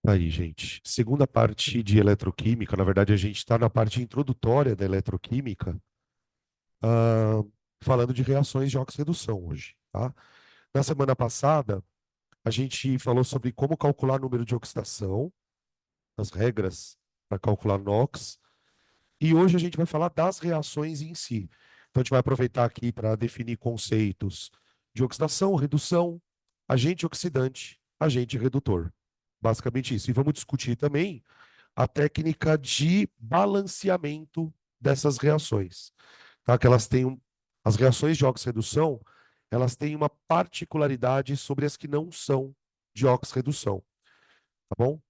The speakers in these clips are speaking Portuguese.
Tá aí, gente. Segunda parte de eletroquímica, na verdade, a gente está na parte introdutória da eletroquímica, ah, falando de reações de oxirredução hoje, tá? Na semana passada, a gente falou sobre como calcular número de oxidação, as regras para calcular NOx, e hoje a gente vai falar das reações em si. Então, a gente vai aproveitar aqui para definir conceitos de oxidação, redução, agente oxidante, agente redutor. Basicamente isso. E vamos discutir também a técnica de balanceamento dessas reações, tá? Que elas têm as reações de oxirredução, elas têm uma particularidade sobre as que não são de oxirredução, tá bom?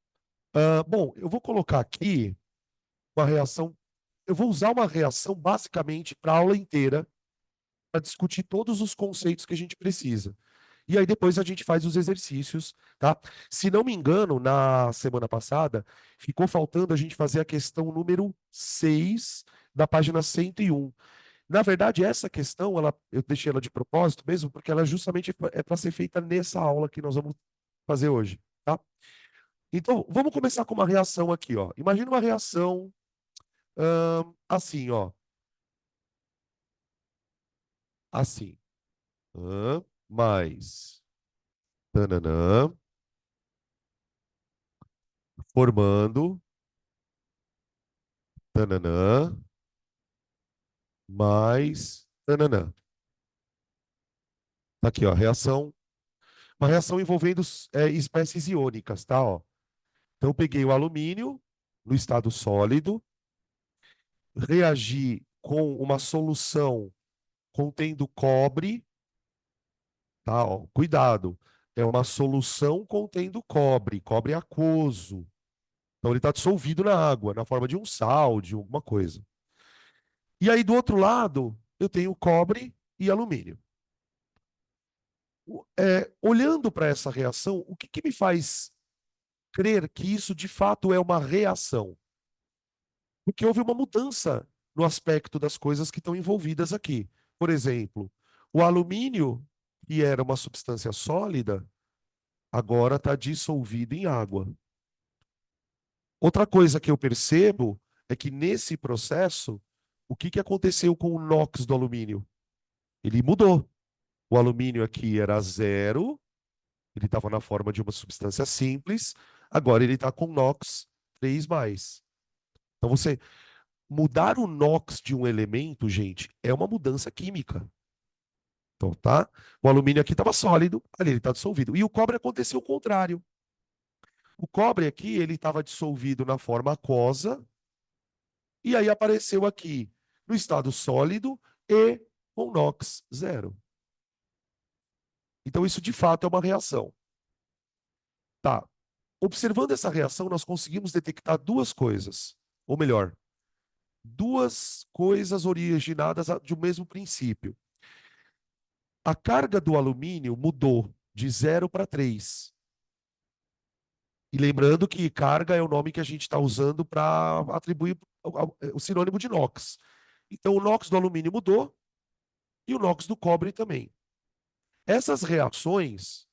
Bom, eu vou colocar aqui uma reação, eu vou usar uma reação basicamente para a aula inteira para discutir todos os conceitos que a gente precisa. E aí depois a gente faz os exercícios, tá? Se não me engano, na semana passada, ficou faltando a gente fazer a questão número 6 da página 101. Na verdade, essa questão, eu deixei ela de propósito mesmo, porque ela justamente é para ser feita nessa aula que nós vamos fazer hoje, tá? Então, vamos começar com uma reação aqui, ó. Imagina uma reação assim, ó. Assim. Mais. Tananã, formando. Tananã, mais. Tananã. Tá aqui, ó. Reação. Uma reação envolvendo espécies iônicas, tá? Ó. Então, eu peguei o alumínio no estado sólido, reagi com uma solução contendo cobre, tá? Ó. Cuidado. É uma solução contendo cobre, cobre aquoso. Então, ele está dissolvido na água, na forma de um sal, de alguma coisa. E aí, do outro lado, eu tenho cobre e alumínio. Olhando para essa reação, o que, que me faz crer que isso de fato é uma reação? Porque houve uma mudança no aspecto das coisas que estão envolvidas aqui. Por exemplo, o alumínio, que era uma substância sólida, agora está dissolvido em água. Outra coisa que eu percebo é que nesse processo, o que, que aconteceu com o NOx do alumínio? Ele mudou. O alumínio aqui era zero, ele estava na forma de uma substância simples, agora ele está com NOx 3+. Então, você mudar o NOx de um elemento, gente, é uma mudança química. Então, tá? O alumínio aqui estava sólido, ali ele está dissolvido. E o cobre aconteceu o contrário. O cobre aqui, ele estava dissolvido na forma aquosa, e aí apareceu aqui no estado sólido e com NOx zero. Então, isso de fato é uma reação. Tá. Observando essa reação, nós conseguimos detectar duas coisas. Ou melhor, duas coisas originadas de um mesmo princípio. A carga do alumínio mudou de 0 para 3. E lembrando que carga é o nome que a gente está usando para atribuir o sinônimo de NOx. Então, o NOx do alumínio mudou e o NOx do cobre também. Essas reações,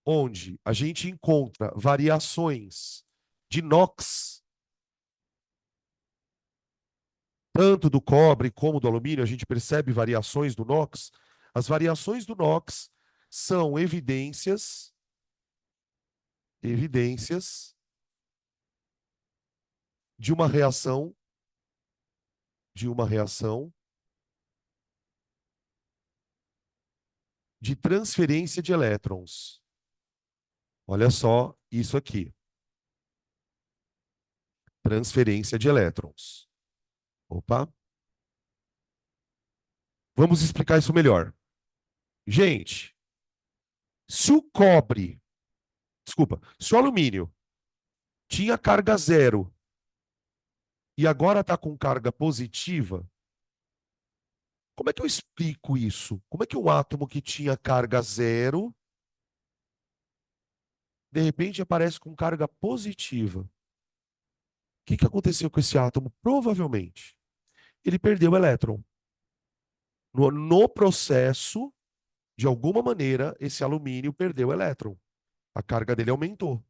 onde a gente encontra variações de NOx, tanto do cobre como do alumínio, a gente percebe variações do NOx. As variações do NOx são evidências de uma reação, de uma reação de transferência de elétrons. Olha só isso aqui. Transferência de elétrons. Opa. Vamos explicar isso melhor. Gente, se o cobre, desculpa, se o alumínio tinha carga zero e agora está com carga positiva, como é que eu explico isso? Como é que um átomo que tinha carga zero, de repente aparece com carga positiva? O que, que aconteceu com esse átomo? Provavelmente, ele perdeu o elétron. No processo, de alguma maneira, esse alumínio perdeu o elétron. A carga dele aumentou.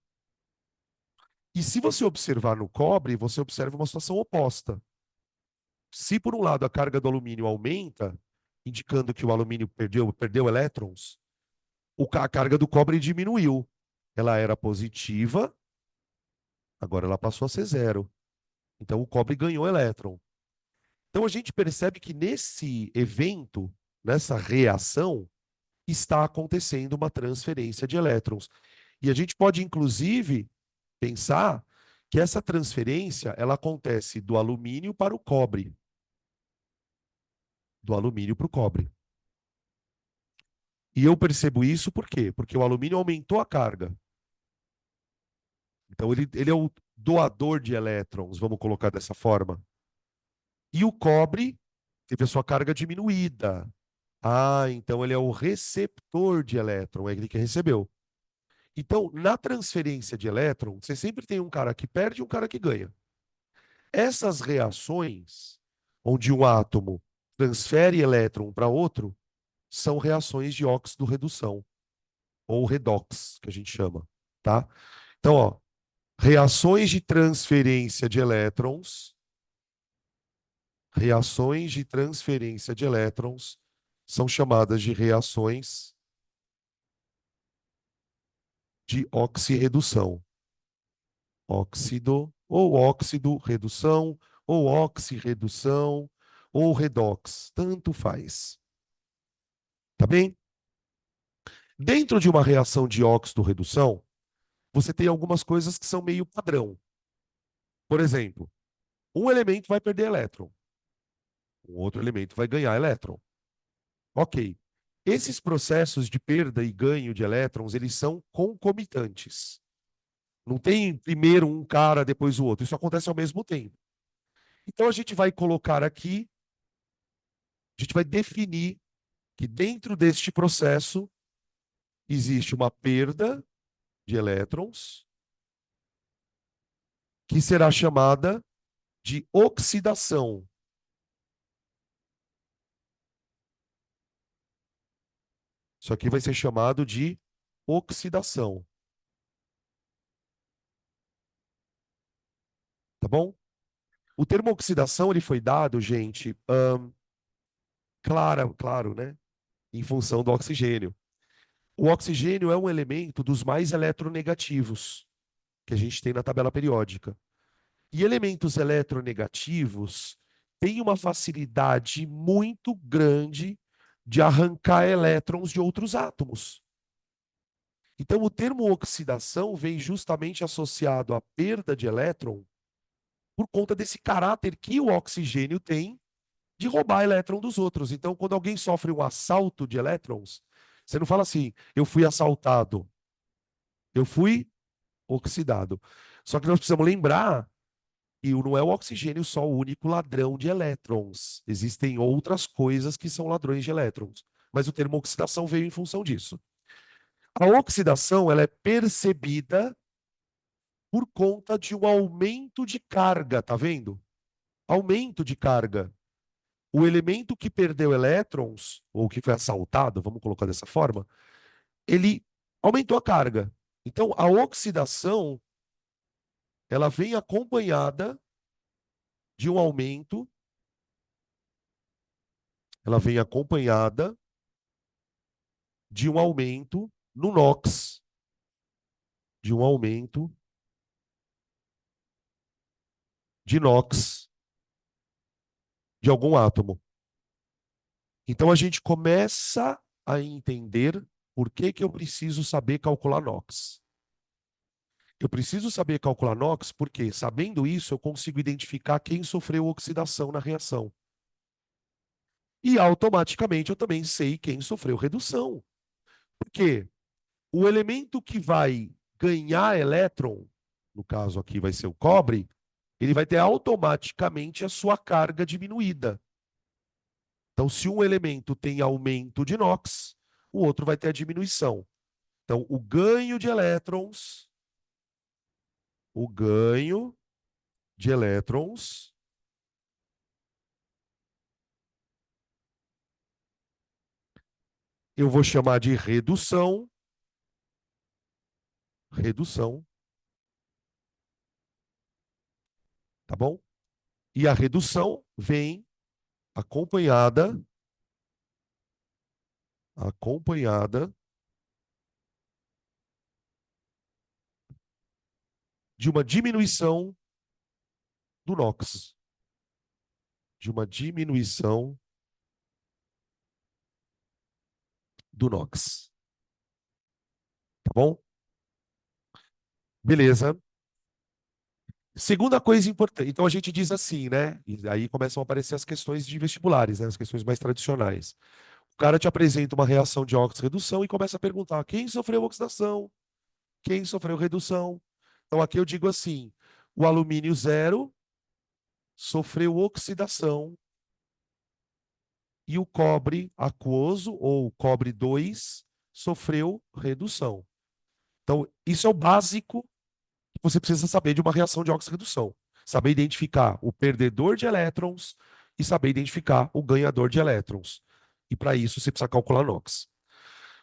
E se você observar no cobre, você observa uma situação oposta. Se por um lado a carga do alumínio aumenta, indicando que o alumínio perdeu elétrons, a carga do cobre diminuiu. Ela era positiva, agora ela passou a ser zero. Então o cobre ganhou elétron. Então a gente percebe que nesse evento, nessa reação, está acontecendo uma transferência de elétrons. E a gente pode, inclusive, pensar que essa transferência ela acontece do alumínio para o cobre. Do alumínio para o cobre. E eu percebo isso por quê? Porque o alumínio aumentou a carga. Então ele é o doador de elétrons, vamos colocar dessa forma. E o cobre teve a sua carga diminuída. Ah, então ele é o receptor de elétron, é ele que recebeu. Então, na transferência de elétron, você sempre tem um cara que perde e um cara que ganha. Essas reações, onde um átomo transfere elétron para outro, são reações de óxido-redução, ou redox, que a gente chama, tá? Então, ó, reações de transferência de elétrons são chamadas de reações de oxirredução. Óxido, ou óxido-redução, ou oxirredução, ou redox, tanto faz. Tá bem? Dentro de uma reação de óxido-redução, você tem algumas coisas que são meio padrão. Por exemplo, um elemento vai perder elétron, um outro elemento vai ganhar elétron. Ok. Esses processos de perda e ganho de elétrons, eles são concomitantes. Não tem primeiro um cara, depois o outro. Isso acontece ao mesmo tempo. Então a gente vai colocar aqui, a gente vai definir que dentro deste processo existe uma perda de elétrons que será chamada de oxidação. Isso aqui vai ser chamado de oxidação. Tá bom? O termo oxidação ele foi dado, gente, claro, né? Em função do oxigênio. O oxigênio é um elemento dos mais eletronegativos que a gente tem na tabela periódica. E elementos eletronegativos têm uma facilidade muito grande de arrancar elétrons de outros átomos. Então, o termo oxidação vem justamente associado à perda de elétron por conta desse caráter que o oxigênio tem de roubar elétron dos outros. Então, quando alguém sofre um assalto de elétrons, você não fala assim, eu fui assaltado, eu fui oxidado. Só que nós precisamos lembrar que não é o oxigênio só o único ladrão de elétrons. Existem outras coisas que são ladrões de elétrons. Mas o termo oxidação veio em função disso. A oxidação ela é percebida por conta de um aumento de carga, tá vendo? Aumento de carga. O elemento que perdeu elétrons, ou que foi assaltado, vamos colocar dessa forma, ele aumentou a carga. Então, a oxidação, ela vem acompanhada de um aumento, ela vem acompanhada de um aumento no NOx, de um aumento de NOx de algum átomo. Então, a gente começa a entender por que que eu preciso saber calcular NOx. Eu preciso saber calcular NOx porque, sabendo isso, eu consigo identificar quem sofreu oxidação na reação. E automaticamente eu também sei quem sofreu redução. Porque o elemento que vai ganhar elétron, no caso aqui vai ser o cobre, ele vai ter automaticamente a sua carga diminuída. Então, se um elemento tem aumento de NOx, o outro vai ter a diminuição. Então, o ganho de elétrons eu vou chamar de redução redução, tá bom? E a redução vem acompanhada, acompanhada de uma diminuição do NOx, de uma diminuição do NOx, tá bom? Beleza. Segunda coisa importante, então a gente diz assim, né? E aí começam a aparecer as questões de vestibulares, né? As questões mais tradicionais. O cara te apresenta uma reação de óxido-redução e começa a perguntar quem sofreu oxidação, quem sofreu redução. Então aqui eu digo assim, o alumínio zero sofreu oxidação e o cobre aquoso, ou cobre 2 sofreu redução. Então, isso é o básico que você precisa saber de uma reação de óxido-redução. Saber identificar o perdedor de elétrons e saber identificar o ganhador de elétrons. E para isso você precisa calcular NOx.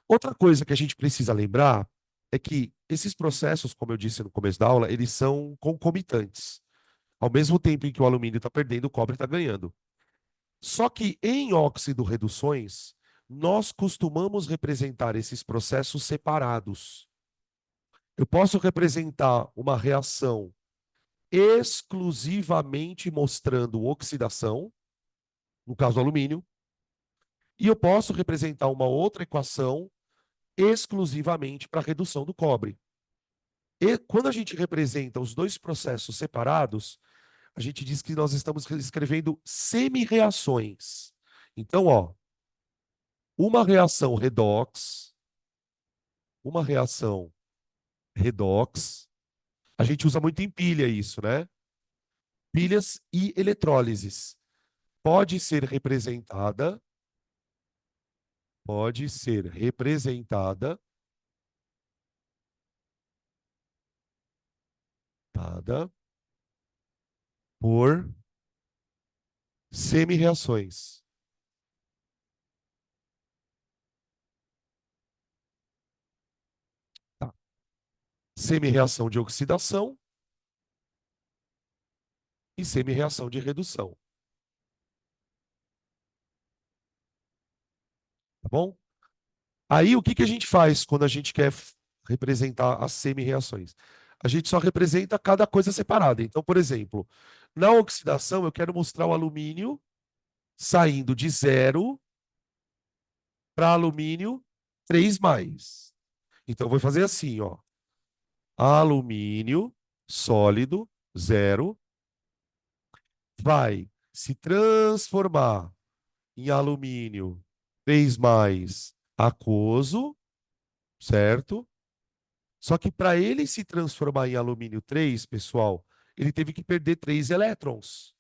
Outra coisa que a gente precisa lembrar é que esses processos, como eu disse no começo da aula, eles são concomitantes. Ao mesmo tempo em que o alumínio está perdendo, o cobre está ganhando. Só que em óxido-reduções, nós costumamos representar esses processos separados. Eu posso representar uma reação exclusivamente mostrando oxidação, no caso do alumínio, e eu posso representar uma outra equação exclusivamente para redução do cobre. E quando a gente representa os dois processos separados, a gente diz que nós estamos escrevendo semi-reações. Então, ó, uma reação redox, uma reação redox, a gente usa muito em pilha isso, né? Pilhas e eletrólises. Pode ser representada, pode ser representada, tada, por semi-reações. Tá. Semi-reação de oxidação e semi-reação de redução. Tá bom? Aí, o que que a gente faz quando a gente quer representar as semi-reações? A gente só representa cada coisa separada. Então, por exemplo, na oxidação, eu quero mostrar o alumínio saindo de 0 para alumínio 3 mais. Então, eu vou fazer assim, ó. Alumínio sólido, 0, vai se transformar em alumínio 3 mais aquoso, certo? Só que para ele se transformar em alumínio 3, pessoal, ele teve que perder 3 elétrons.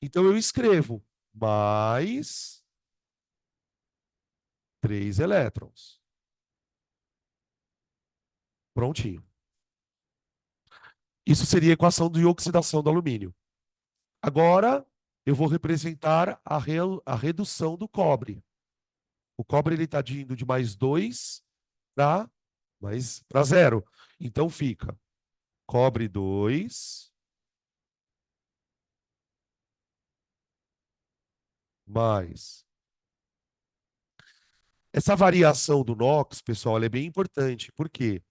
Então eu escrevo mais 3 elétrons. Prontinho. Isso seria a equação de oxidação do alumínio. Agora eu vou representar a redução do cobre. O cobre ele está indo de mais 2 para 0. Então fica cobre 2 mais. Essa variação do NOx, pessoal, ela é bem importante. Por quê?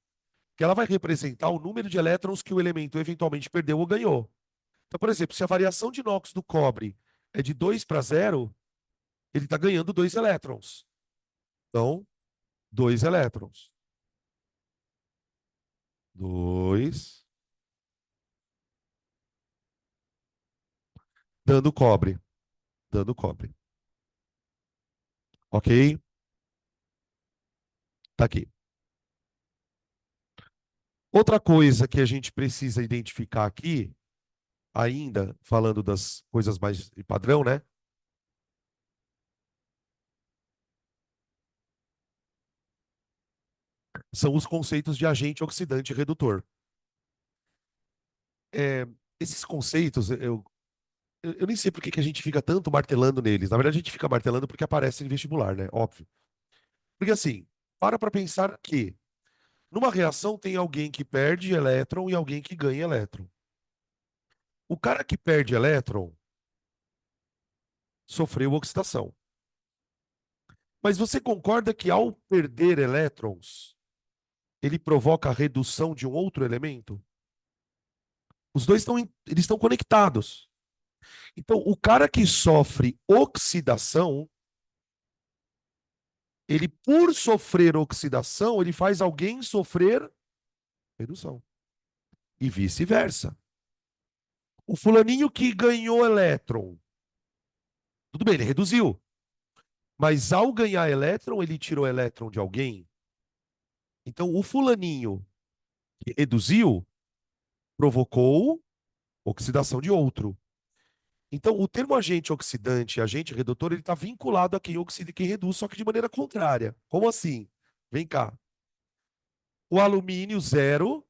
Porque ela vai representar o número de elétrons que o elemento eventualmente perdeu ou ganhou. Então, por exemplo, se a variação de NOx do cobre é de 2 para 0, ele está ganhando 2 elétrons. Então, 2 elétrons. 2, dando cobre. Dando cobre. Ok? Tá aqui. Outra coisa que a gente precisa identificar aqui, ainda falando das coisas mais de padrão, né? São os conceitos de agente oxidante e redutor. É, esses conceitos, eu nem sei por que que a gente fica tanto martelando neles. Na verdade, a gente fica martelando porque aparece em vestibular, né? Óbvio. Porque assim, para pensar que Numa reação tem alguém que perde elétron e alguém que ganha elétron. O cara que perde elétron sofreu oxidação. Mas você concorda que ao perder elétrons, ele provoca a redução de um outro elemento? Os dois eles estão conectados. Então, o cara que sofre oxidação, ele por sofrer oxidação, ele faz alguém sofrer redução. E vice-versa. O fulaninho que ganhou elétron, tudo bem, ele reduziu. Mas ao ganhar elétron, ele tirou elétron de alguém. Então, o fulaninho que reduziu provocou oxidação de outro. Então, o termo agente oxidante e agente redutor, ele está vinculado a quem oxida e quem reduz, só que de maneira contrária. Como assim? Vem cá. O alumínio zero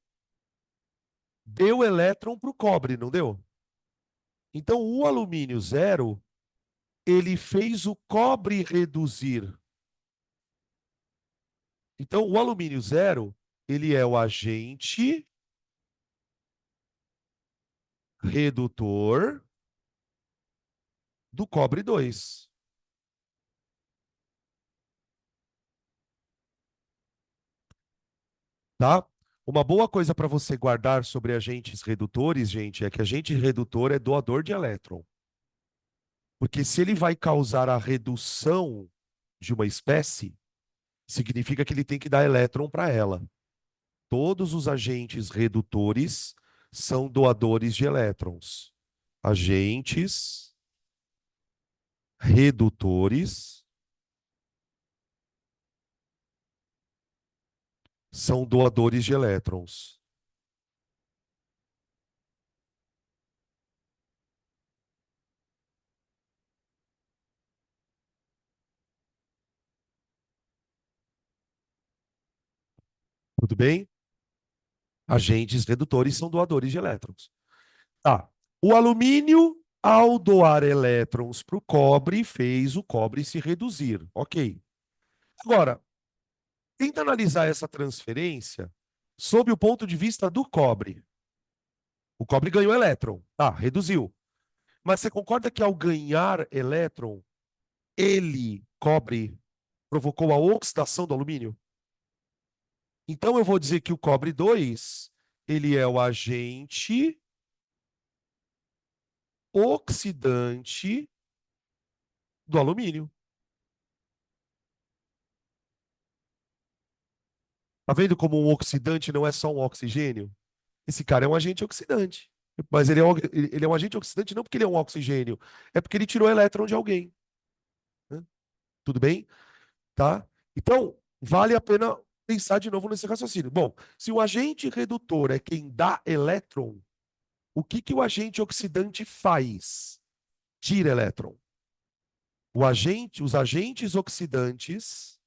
deu elétron para o cobre, não deu? Então, o alumínio zero, ele fez o cobre reduzir. Então, o alumínio zero, ele é o agente redutor do cobre 2. Tá? Uma boa coisa para você guardar sobre agentes redutores, gente, é que agente redutor é doador de elétron. Porque se ele vai causar a redução de uma espécie, significa que ele tem que dar elétron para ela. Todos os agentes redutores são doadores de elétrons. Agentes redutores são doadores de elétrons. Tudo bem? Agentes redutores são doadores de elétrons. Tá. O alumínio, ao doar elétrons para o cobre, fez o cobre se reduzir. Ok. Agora, tenta analisar essa transferência sob o ponto de vista do cobre. O cobre ganhou elétron. Tá, reduziu. Mas você concorda que ao ganhar elétron, ele, cobre, provocou a oxidação do alumínio? Então eu vou dizer que o cobre 2 ele é o agente oxidante do alumínio. Tá vendo como um oxidante não é só um oxigênio? Esse cara é um agente oxidante. Mas ele é um agente oxidante não porque ele é um oxigênio, é porque ele tirou elétron de alguém. Né? Tudo bem? Tá? Então, vale a pena pensar de novo nesse raciocínio. Bom, se o agente redutor é quem dá elétron, o que, que o agente oxidante faz? Tira elétron. Os agentes oxidantes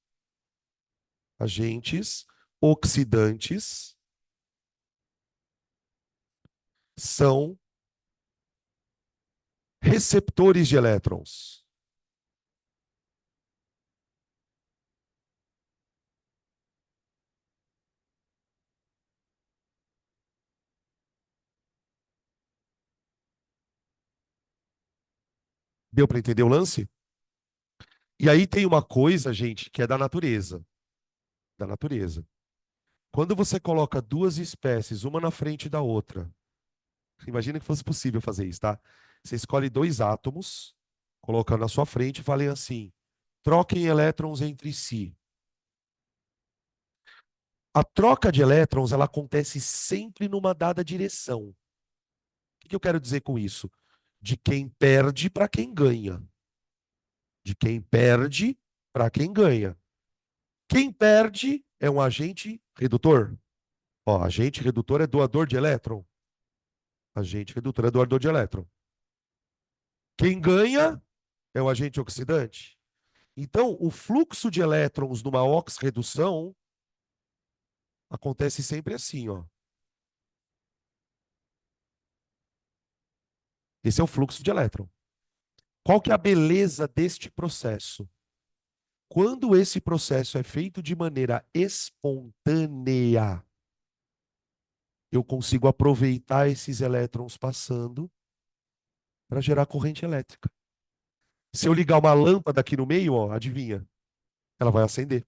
são receptores de elétrons. Deu para entender o lance? E aí tem uma coisa, gente, que é da natureza. Da natureza. Quando você coloca duas espécies, uma na frente da outra, imagina que fosse possível fazer isso, tá? Você escolhe dois átomos, coloca na sua frente e falem assim: troquem elétrons entre si. A troca de elétrons, ela acontece sempre numa dada direção. O que eu quero dizer com isso? De quem perde para quem ganha. De quem perde para quem ganha. Quem perde é um agente redutor. Ó, agente redutor é doador de elétron. Agente redutor é doador de elétron. Quem ganha é o agente oxidante. Então, o fluxo de elétrons numa oxirredução acontece sempre assim, ó. Esse é o fluxo de elétron. Qual que é a beleza deste processo? Quando esse processo é feito de maneira espontânea, eu consigo aproveitar esses elétrons passando para gerar corrente elétrica. Se eu ligar uma lâmpada aqui no meio, ó, adivinha? Ela vai acender.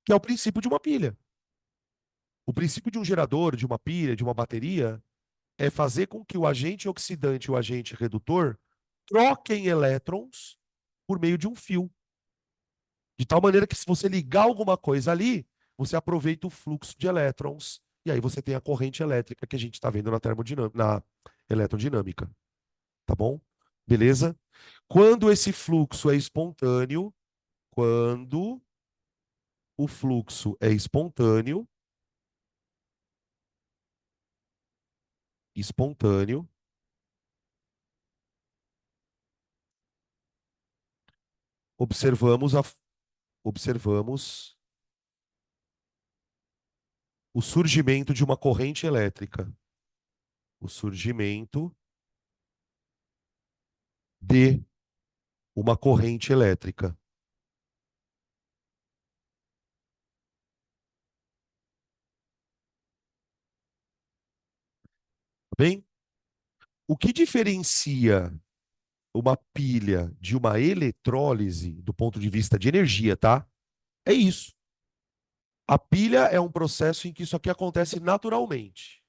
Que é o princípio de uma pilha. O princípio de um gerador, de uma pilha, de uma bateria, é fazer com que o agente oxidante e o agente redutor troquem elétrons por meio de um fio. De tal maneira que se você ligar alguma coisa ali, você aproveita o fluxo de elétrons e aí você tem a corrente elétrica que a gente está vendo na eletrodinâmica. Tá bom? Beleza? Quando esse fluxo é espontâneo, quando o fluxo é espontâneo, observamos, observamos o surgimento de uma corrente elétrica. O surgimento de uma corrente elétrica. Tá bem? O que diferencia uma pilha de uma eletrólise do ponto de vista de energia, tá? É isso. A pilha é um processo em que isso aqui acontece naturalmente.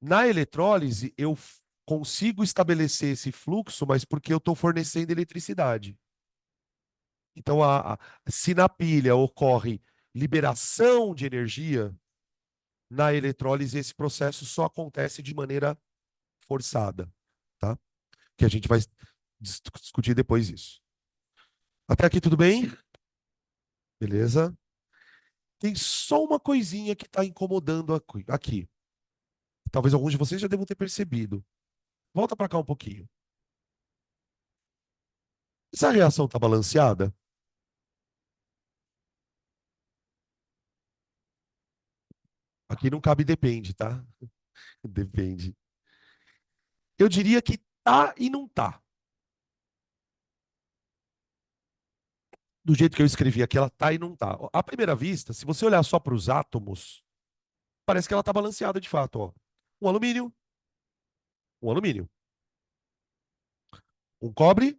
Na eletrólise, eu consigo estabelecer esse fluxo, mas porque eu estou fornecendo eletricidade. Então, se na pilha ocorre liberação de energia, na eletrólise esse processo só acontece de maneira forçada, tá? Que a gente vai discutir depois isso. Até aqui tudo bem? Beleza? Tem só uma coisinha que está incomodando aqui. Talvez alguns de vocês já devam ter percebido. Volta para cá um pouquinho. Essa reação está balanceada? Aqui não cabe depende, tá? Depende. Eu diria que tá e não tá. Do jeito que eu escrevi aqui, ela tá e não tá. À primeira vista, se você olhar só para os átomos, parece que ela tá balanceada de fato, ó. Um alumínio, um alumínio. Um cobre,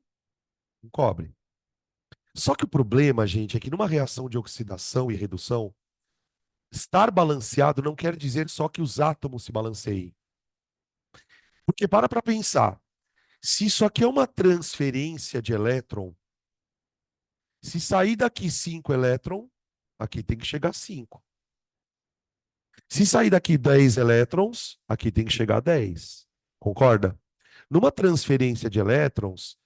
um cobre. Só que o problema, gente, é que numa reação de oxidação e redução, estar balanceado não quer dizer só que os átomos se balanceiem. Porque para pensar, se isso aqui é uma transferência de elétron, se sair daqui 5 elétrons, aqui tem que chegar 5. Se sair daqui 10 elétrons, aqui tem que chegar a 10. Concorda? Numa transferência de elétrons,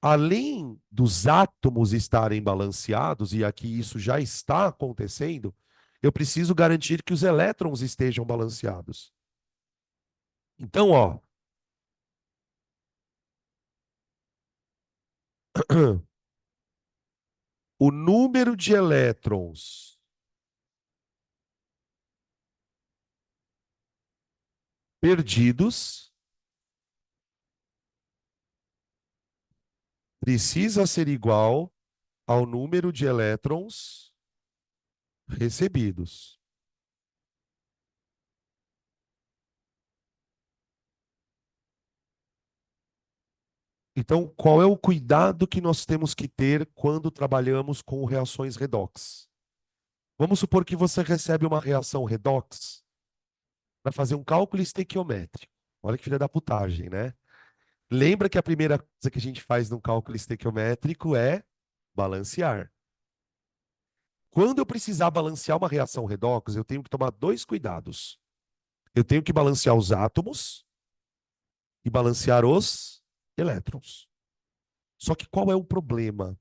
além dos átomos estarem balanceados, e aqui isso já está acontecendo, eu preciso garantir que os elétrons estejam balanceados. Então, ó, o número de elétrons perdidos precisa ser igual ao número de elétrons recebidos. Então, qual é o cuidado que nós temos que ter quando trabalhamos com reações redox? Vamos supor que você recebe uma reação redox para fazer um cálculo estequiométrico. Olha que filha da putagem, né? Lembra que a primeira coisa que a gente faz no cálculo estequiométrico é balancear. Quando eu precisar balancear uma reação redox, eu tenho que tomar dois cuidados. Eu tenho que balancear os átomos e balancear os elétrons. Só que qual é o problema?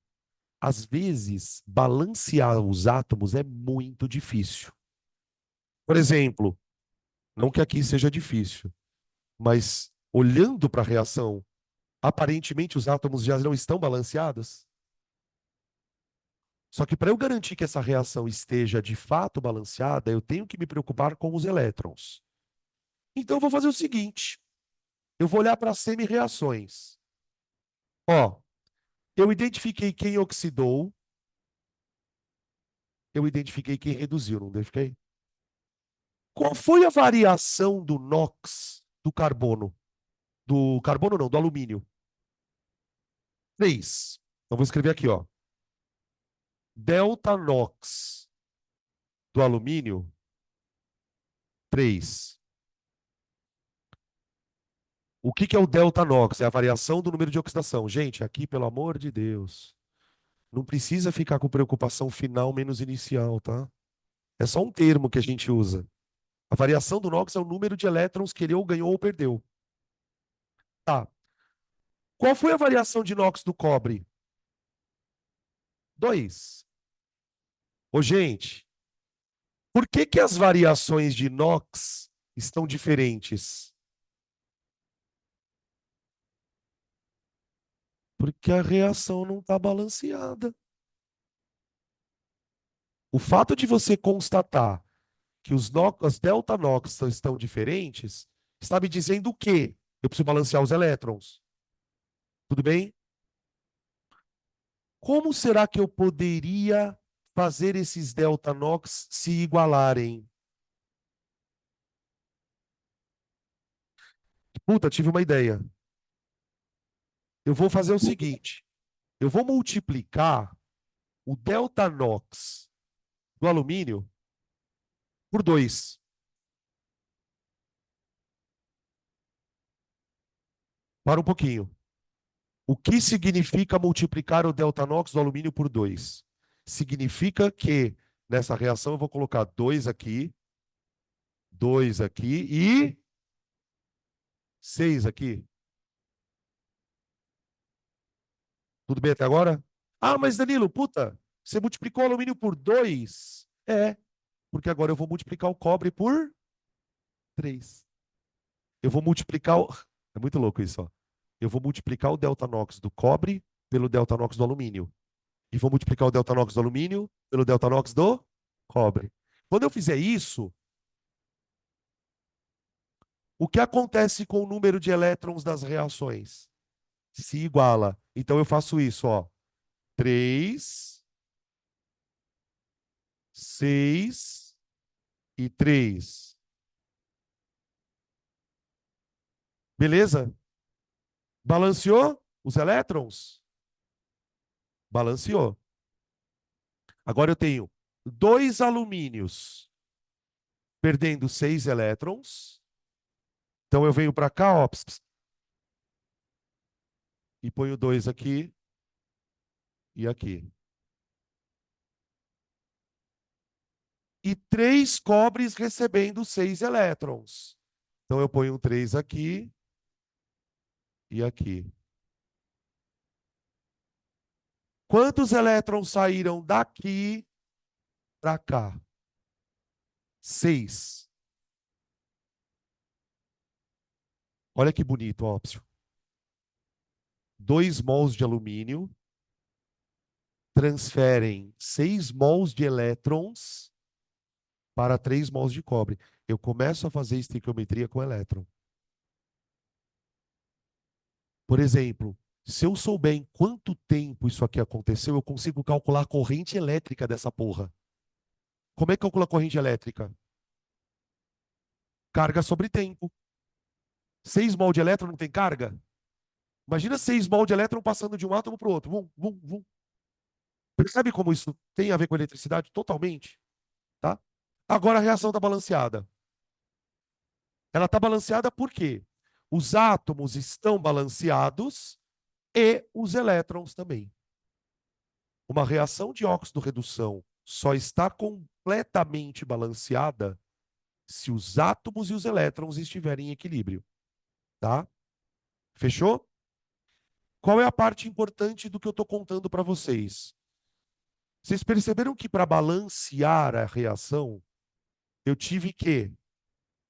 Às vezes, balancear os átomos é muito difícil. Por exemplo, não que aqui seja difícil, mas olhando para a reação, aparentemente os átomos já não estão balanceados. Só que para eu garantir que essa reação esteja de fato balanceada, eu tenho que me preocupar com os elétrons. Então eu vou fazer o seguinte: eu vou olhar para as semi-reações. Ó, eu identifiquei quem oxidou eu identifiquei quem reduziu, não identifiquei? Qual foi a variação do NOx do carbono? Do carbono não, do alumínio. 3. Então vou escrever aqui, ó. Delta NOx do alumínio, 3. O que é o delta NOx? É a variação do número de oxidação. Gente, aqui, pelo amor de Deus, não precisa ficar com preocupação final menos inicial, tá? É só um termo que a gente usa. A variação do NOx é o número de elétrons que ele ou ganhou ou perdeu. Tá. Qual foi a variação de NOx do cobre? 2. Ô, gente, por que que as variações de NOx estão diferentes? Porque a reação não está balanceada. O fato de você constatar que as delta NOx estão diferentes está me dizendo o quê? Eu preciso balancear os elétrons. Tudo bem? Como será que eu poderia fazer esses delta NOx se igualarem? Puta, tive uma ideia. Eu vou fazer o seguinte: eu vou multiplicar o delta NOx do alumínio por 2. Para um pouquinho. O que significa multiplicar o delta NOx do alumínio por 2? Significa que nessa reação eu vou colocar 2 aqui e 6 aqui. Tudo bem até agora? Ah, mas Danilo, puta, você multiplicou o alumínio por 2? É, porque agora eu vou multiplicar o cobre por 3. Eu vou multiplicar o... É muito louco isso, ó. Eu vou multiplicar o delta NOx do cobre pelo delta NOx do alumínio. E vou multiplicar o delta NOx do alumínio pelo delta NOx do cobre. Quando eu fizer isso, o que acontece com o número de elétrons das reações? Se iguala. Então eu faço isso, ó. 3, 6 e 3. Beleza? Balanceou os elétrons? Balanceou. Agora eu tenho 2 alumínios perdendo 6 elétrons. Então eu venho para cá, ó, e ponho 2 aqui e aqui. E 3 cobres recebendo 6 elétrons. Então eu ponho um 3 aqui e aqui. Quantos elétrons saíram daqui para cá? 6. Olha que bonito, óbvio. 2 mols de alumínio transferem 6 mols de elétrons para 3 mols de cobre. Eu começo a fazer estequiometria com elétron. Por exemplo, se eu souber em quanto tempo isso aqui aconteceu, eu consigo calcular a corrente elétrica dessa porra. Como é que calcula a corrente elétrica? Carga sobre tempo. 6 mol de elétron não tem carga? Imagina 6 mol de elétron passando de um átomo para o outro. Vum, vum, vum. Percebe como isso tem a ver com eletricidade? Totalmente. Tá? Agora a reação está balanceada. Ela está balanceada por quê? Os átomos estão balanceados e os elétrons também. Uma reação de óxido-redução só está completamente balanceada se os átomos e os elétrons estiverem em equilíbrio. Tá? Fechou? Qual é a parte importante do que eu estou contando para vocês? Vocês perceberam que para balancear a reação, eu tive que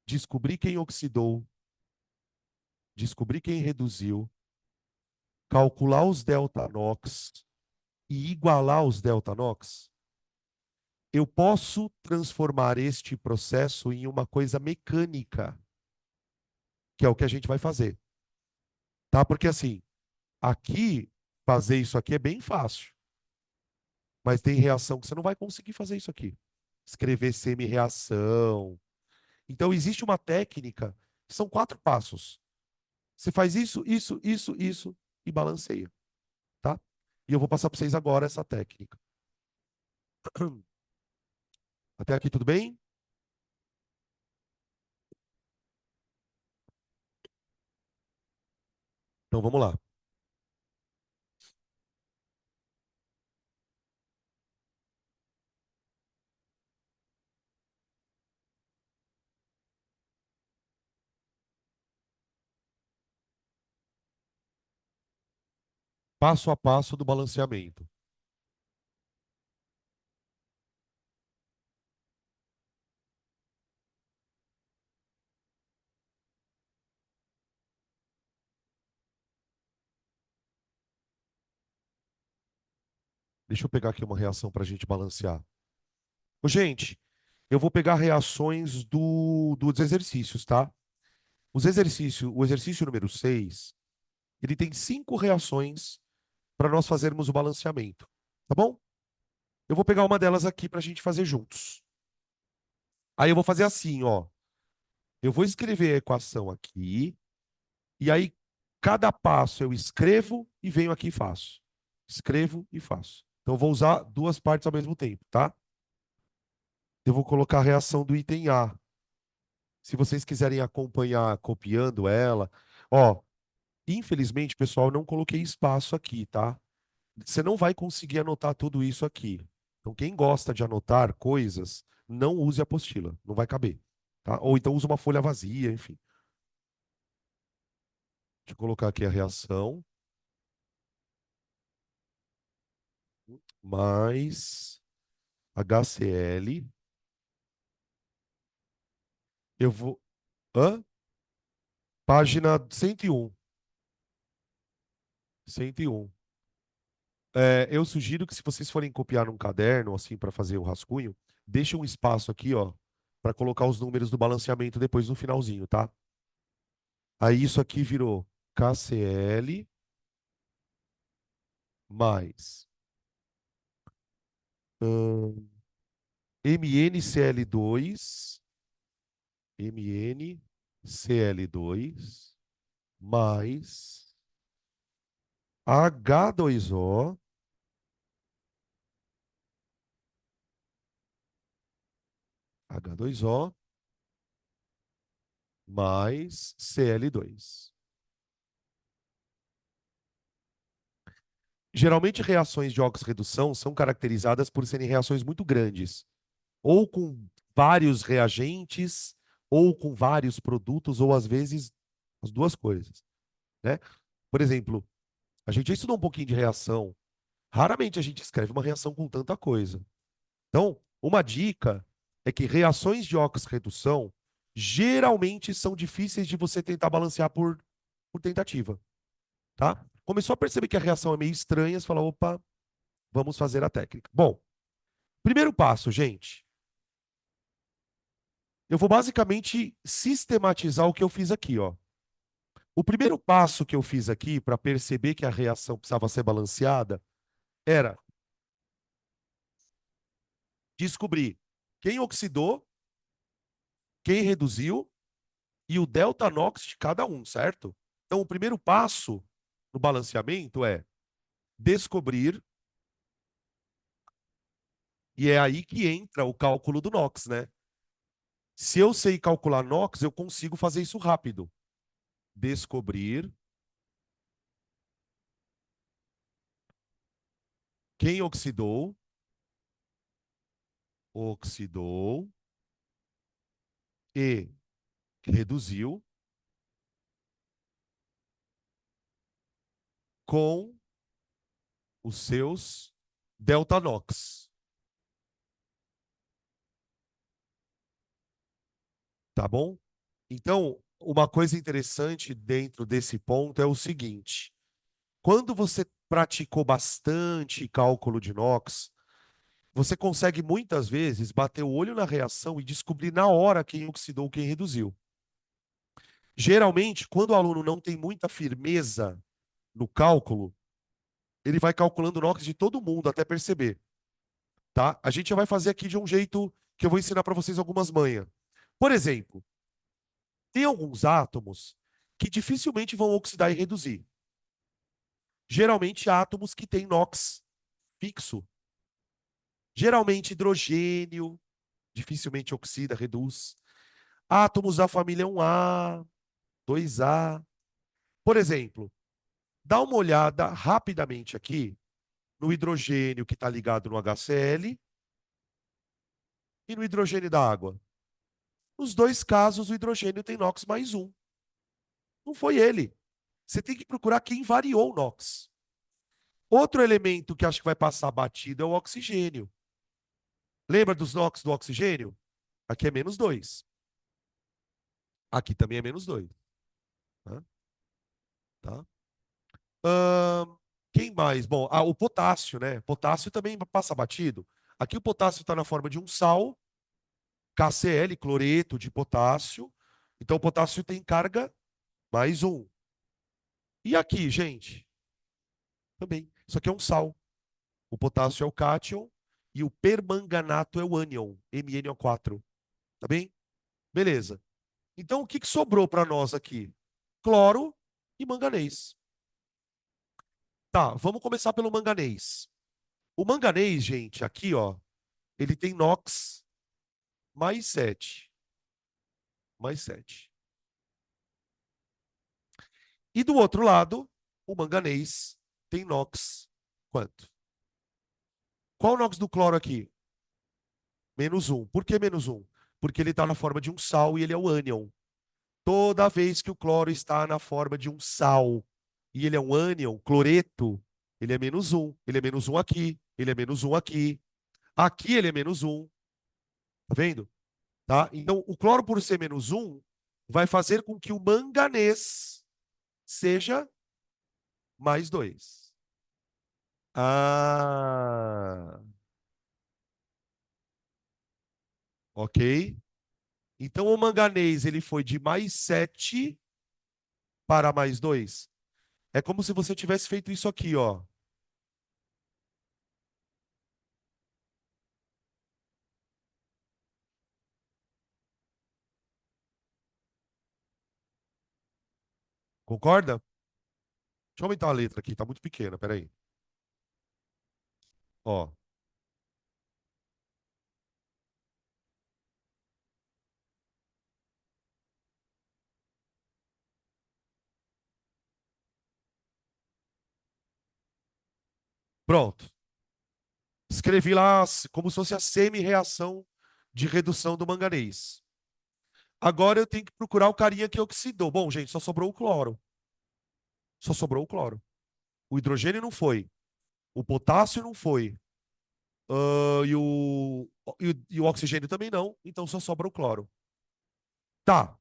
descobrir quem oxidou, descobrir quem reduziu, calcular os delta NOx e igualar os delta NOx? Eu posso transformar este processo em uma coisa mecânica, que é o que a gente vai fazer. Tá? Porque assim, aqui, fazer isso aqui é bem fácil. Mas tem reação que você não vai conseguir fazer isso aqui. Escrever semi-reação. Então, existe uma técnica, que são 4 passos. Você faz isso e balanceia, tá? E eu vou passar para vocês agora essa técnica. Até aqui tudo bem? Então vamos lá. Passo a passo do balanceamento. Deixa eu pegar aqui uma reação para a gente balancear. Ô, gente, eu vou pegar reações dos exercícios, tá? O exercício número 6, ele tem 5 reações para nós fazermos o balanceamento, tá bom? Eu vou pegar uma delas aqui para a gente fazer juntos. Aí eu vou fazer assim, ó. Eu vou escrever a equação aqui, e aí cada passo eu escrevo e venho aqui e faço. Escrevo e faço. Então eu vou usar 2 partes ao mesmo tempo, tá? Eu vou colocar a reação do item A. Se vocês quiserem acompanhar copiando ela, ó, infelizmente, pessoal, eu não coloquei espaço aqui, tá? Você não vai conseguir anotar tudo isso aqui. Então, quem gosta de anotar coisas, não use a apostila, não vai caber, tá? Ou então use uma folha vazia, enfim. Deixa eu colocar aqui a reação, mais HCl. Eu vou. Hã? Página 101. 101. Eu sugiro que se vocês forem copiar num caderno, assim, para fazer o rascunho, deixe um espaço aqui, ó, para colocar os números do balanceamento depois no finalzinho, tá? Aí isso aqui virou KCl mais hum, MnCl2, MnCl2 mais H2O, H2O mais Cl2. Geralmente, reações de oxirredução são caracterizadas por serem reações muito grandes, ou com vários reagentes, ou com vários produtos, ou às vezes as duas coisas, né? Por exemplo, a gente já estudou um pouquinho de reação. Raramente a gente escreve uma reação com tanta coisa. Então, uma dica é que reações de oxirredução geralmente são difíceis de você tentar balancear por tentativa, tá? Começou a perceber que a reação é meio estranha, você fala, opa, vamos fazer a técnica. Bom, primeiro passo, gente. Eu vou basicamente sistematizar o que eu fiz aqui, ó. O primeiro passo que eu fiz aqui para perceber que a reação precisava ser balanceada era descobrir quem oxidou, quem reduziu e o delta NOx de cada um, certo? Então, o primeiro passo no balanceamento é descobrir, e é aí que entra o cálculo do NOx, né? Se eu sei calcular NOx, eu consigo fazer isso rápido. Descobrir quem oxidou e reduziu com os seus delta NOx, tá bom? Então, uma coisa interessante dentro desse ponto é o seguinte: quando você praticou bastante cálculo de NOx, você consegue muitas vezes bater o olho na reação e descobrir na hora quem oxidou, quem reduziu. Geralmente, quando o aluno não tem muita firmeza no cálculo, ele vai calculando o NOx de todo mundo até perceber. tá? A gente já vai fazer aqui de um jeito que eu vou ensinar para vocês algumas manhas. Por exemplo, tem alguns átomos que dificilmente vão oxidar e reduzir. Geralmente átomos que têm NOx fixo. Geralmente hidrogênio, dificilmente oxida, reduz. Átomos da família 1A, 2A. Por exemplo, dá uma olhada rapidamente aqui no hidrogênio que está ligado no HCl e no hidrogênio da água. Nos dois casos, o hidrogênio tem NOx mais um. Não foi ele. Você tem que procurar quem variou o NOx. Outro elemento que acho que vai passar batido é o oxigênio. Lembra dos NOx do oxigênio? Aqui é menos 2. Aqui também é menos 2. Tá? Tá? Quem mais? Bom, o potássio, né? Potássio também passa batido. Aqui o potássio está na forma de um sal, KCl, cloreto de potássio. Então o potássio tem carga mais um. E aqui, gente? Também. Isso aqui é um sal. O potássio é o cátion e o permanganato é o ânion, MnO4. Tá bem? Beleza. Então o que sobrou para nós aqui? Cloro e manganês. Tá, vamos começar pelo manganês. O manganês, gente, aqui, ó, ele tem NOx mais 7. Mais 7. E do outro lado, o manganês tem NOx quanto? Qual o NOx do cloro aqui? Menos um. Por que menos um? Porque ele está na forma de um sal e ele é o ânion. Toda vez que o cloro está na forma de um sal e ele é um ânion, cloreto, ele é menos um. Ele é menos um aqui, ele é menos um aqui. Aqui ele é menos um. Tá vendo? Tá? Então, o cloro, por ser menos um, vai fazer com que o manganês seja mais 2. Ah, ok. Então, o manganês ele foi de mais 7 para mais 2. É como se você tivesse feito isso aqui, ó. Concorda? Deixa eu aumentar a letra aqui, tá muito pequena, peraí. Ó, pronto. Escrevi lá como se fosse a semi-reação de redução do manganês. Agora eu tenho que procurar o carinha que oxidou. Bom, gente, só sobrou o cloro. Só sobrou o cloro. O hidrogênio não foi. O potássio não foi. E o oxigênio também não. Então só sobra o cloro. Tá.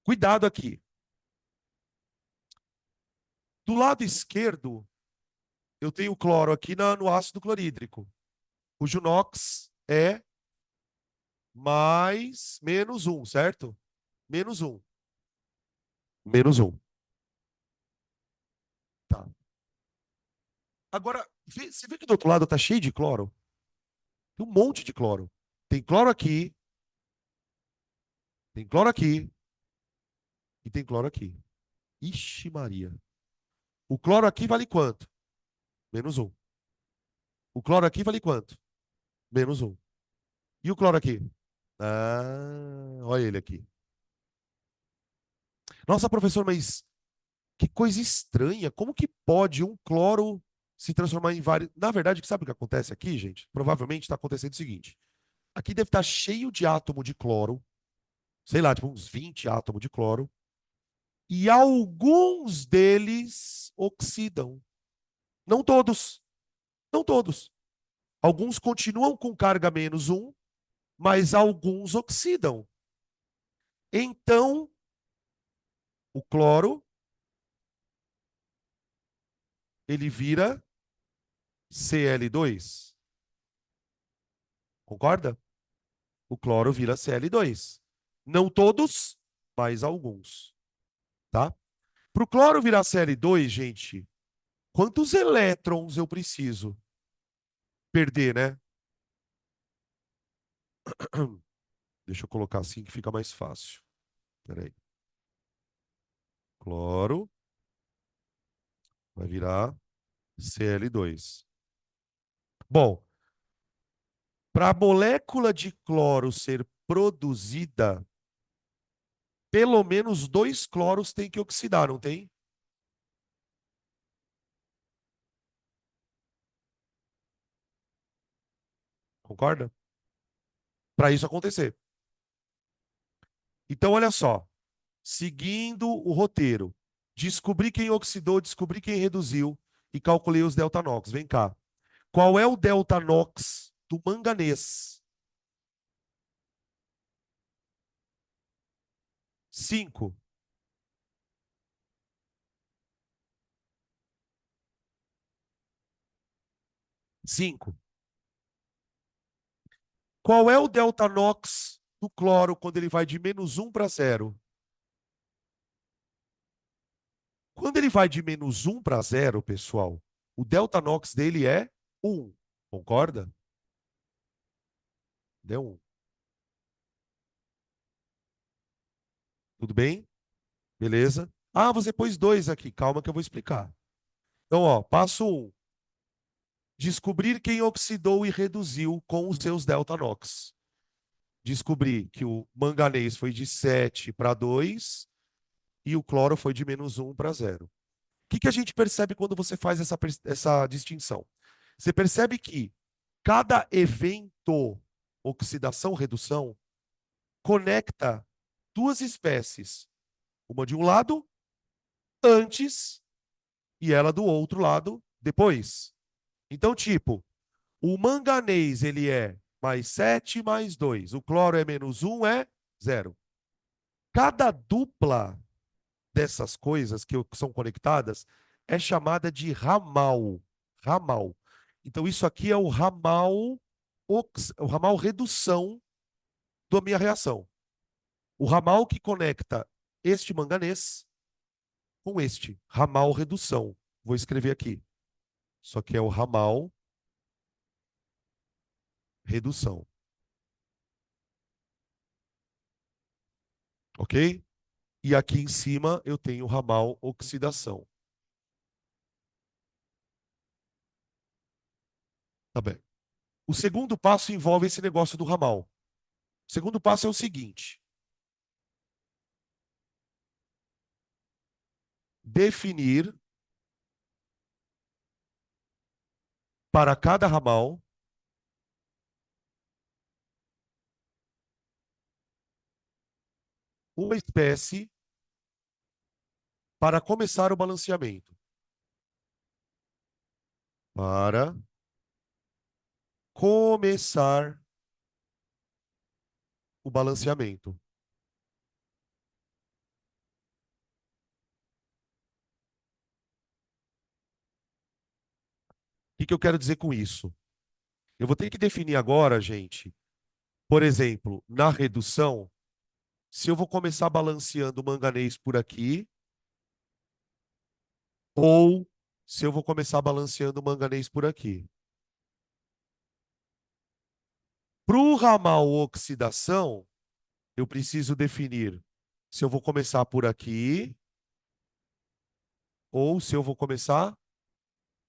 Cuidado aqui. Do lado esquerdo, eu tenho o cloro aqui no ácido clorídrico, cujo NOx é mais menos um, certo? Menos um. Menos um. Tá. Agora, você vê que do outro lado tá cheio de cloro? Tem um monte de cloro. Tem cloro aqui e tem cloro aqui. Ixi, Maria. O cloro aqui vale quanto? Menos um. O cloro aqui vale quanto? Menos um. E o cloro aqui? Ah, olha ele aqui. Nossa, professor, mas que coisa estranha. Como que pode um cloro se transformar em vários. Na verdade, sabe o que acontece aqui, gente? Provavelmente está acontecendo o seguinte: aqui deve estar cheio de átomo de cloro, sei lá, tipo uns 20 átomos de cloro, e alguns deles oxidam. Não todos. Não todos. Alguns continuam com carga menos um, mas alguns oxidam. Então, o cloro, ele vira Cl2. Concorda? O cloro vira Cl2. Não todos, mas alguns, tá? Para o cloro virar Cl2, gente, quantos elétrons eu preciso perder, né? Deixa eu colocar assim que fica mais fácil. Espera aí. Cloro vai virar Cl2. Bom, para a molécula de cloro ser produzida, pelo menos 2 cloros tem que oxidar, não tem? Concorda? Para isso acontecer. Então, olha só. Seguindo o roteiro, descobri quem oxidou, descobri quem reduziu e calculei os delta NOx. Vem cá. Qual é o delta NOx do manganês? 5. 5. Qual é o delta NOx do cloro quando ele vai de -1 para 0? Quando ele vai de -1 para 0, pessoal, o delta NOx dele é 1. Concorda? Deu 1. Tudo bem? Beleza? Ah, você pôs 2 aqui. Calma que eu vou explicar. Então, ó, passo 1. Descobrir quem oxidou e reduziu com os seus delta NOx. Descobri que o manganês foi de 7 para 2 e o cloro foi de -1 para 0. O que a gente percebe quando você faz essa distinção? Você percebe que cada evento oxidação-redução conecta duas espécies, uma de um lado antes e ela do outro lado depois. Então, tipo, o manganês ele é mais 7 mais 2. O cloro é -1, é 0. Cada dupla dessas coisas que são conectadas é chamada de ramal. Ramal. Então, isso aqui é o ramal redução da minha reação. O ramal que conecta este manganês com este. Ramal redução. Vou escrever aqui. Isso aqui é o ramal redução. Ok? E aqui em cima eu tenho ramal oxidação. Tá bem. O segundo passo envolve esse negócio do ramal. O segundo passo é o seguinte: definir para cada ramal uma espécie para começar o balanceamento. Para começar o balanceamento. O que eu quero dizer com isso? Eu vou ter que definir agora, gente, por exemplo, na redução, se eu vou começar balanceando o manganês por aqui ou se eu vou começar balanceando o manganês por aqui. Para o ramal oxidação, eu preciso definir se eu vou começar por aqui ou se eu vou começar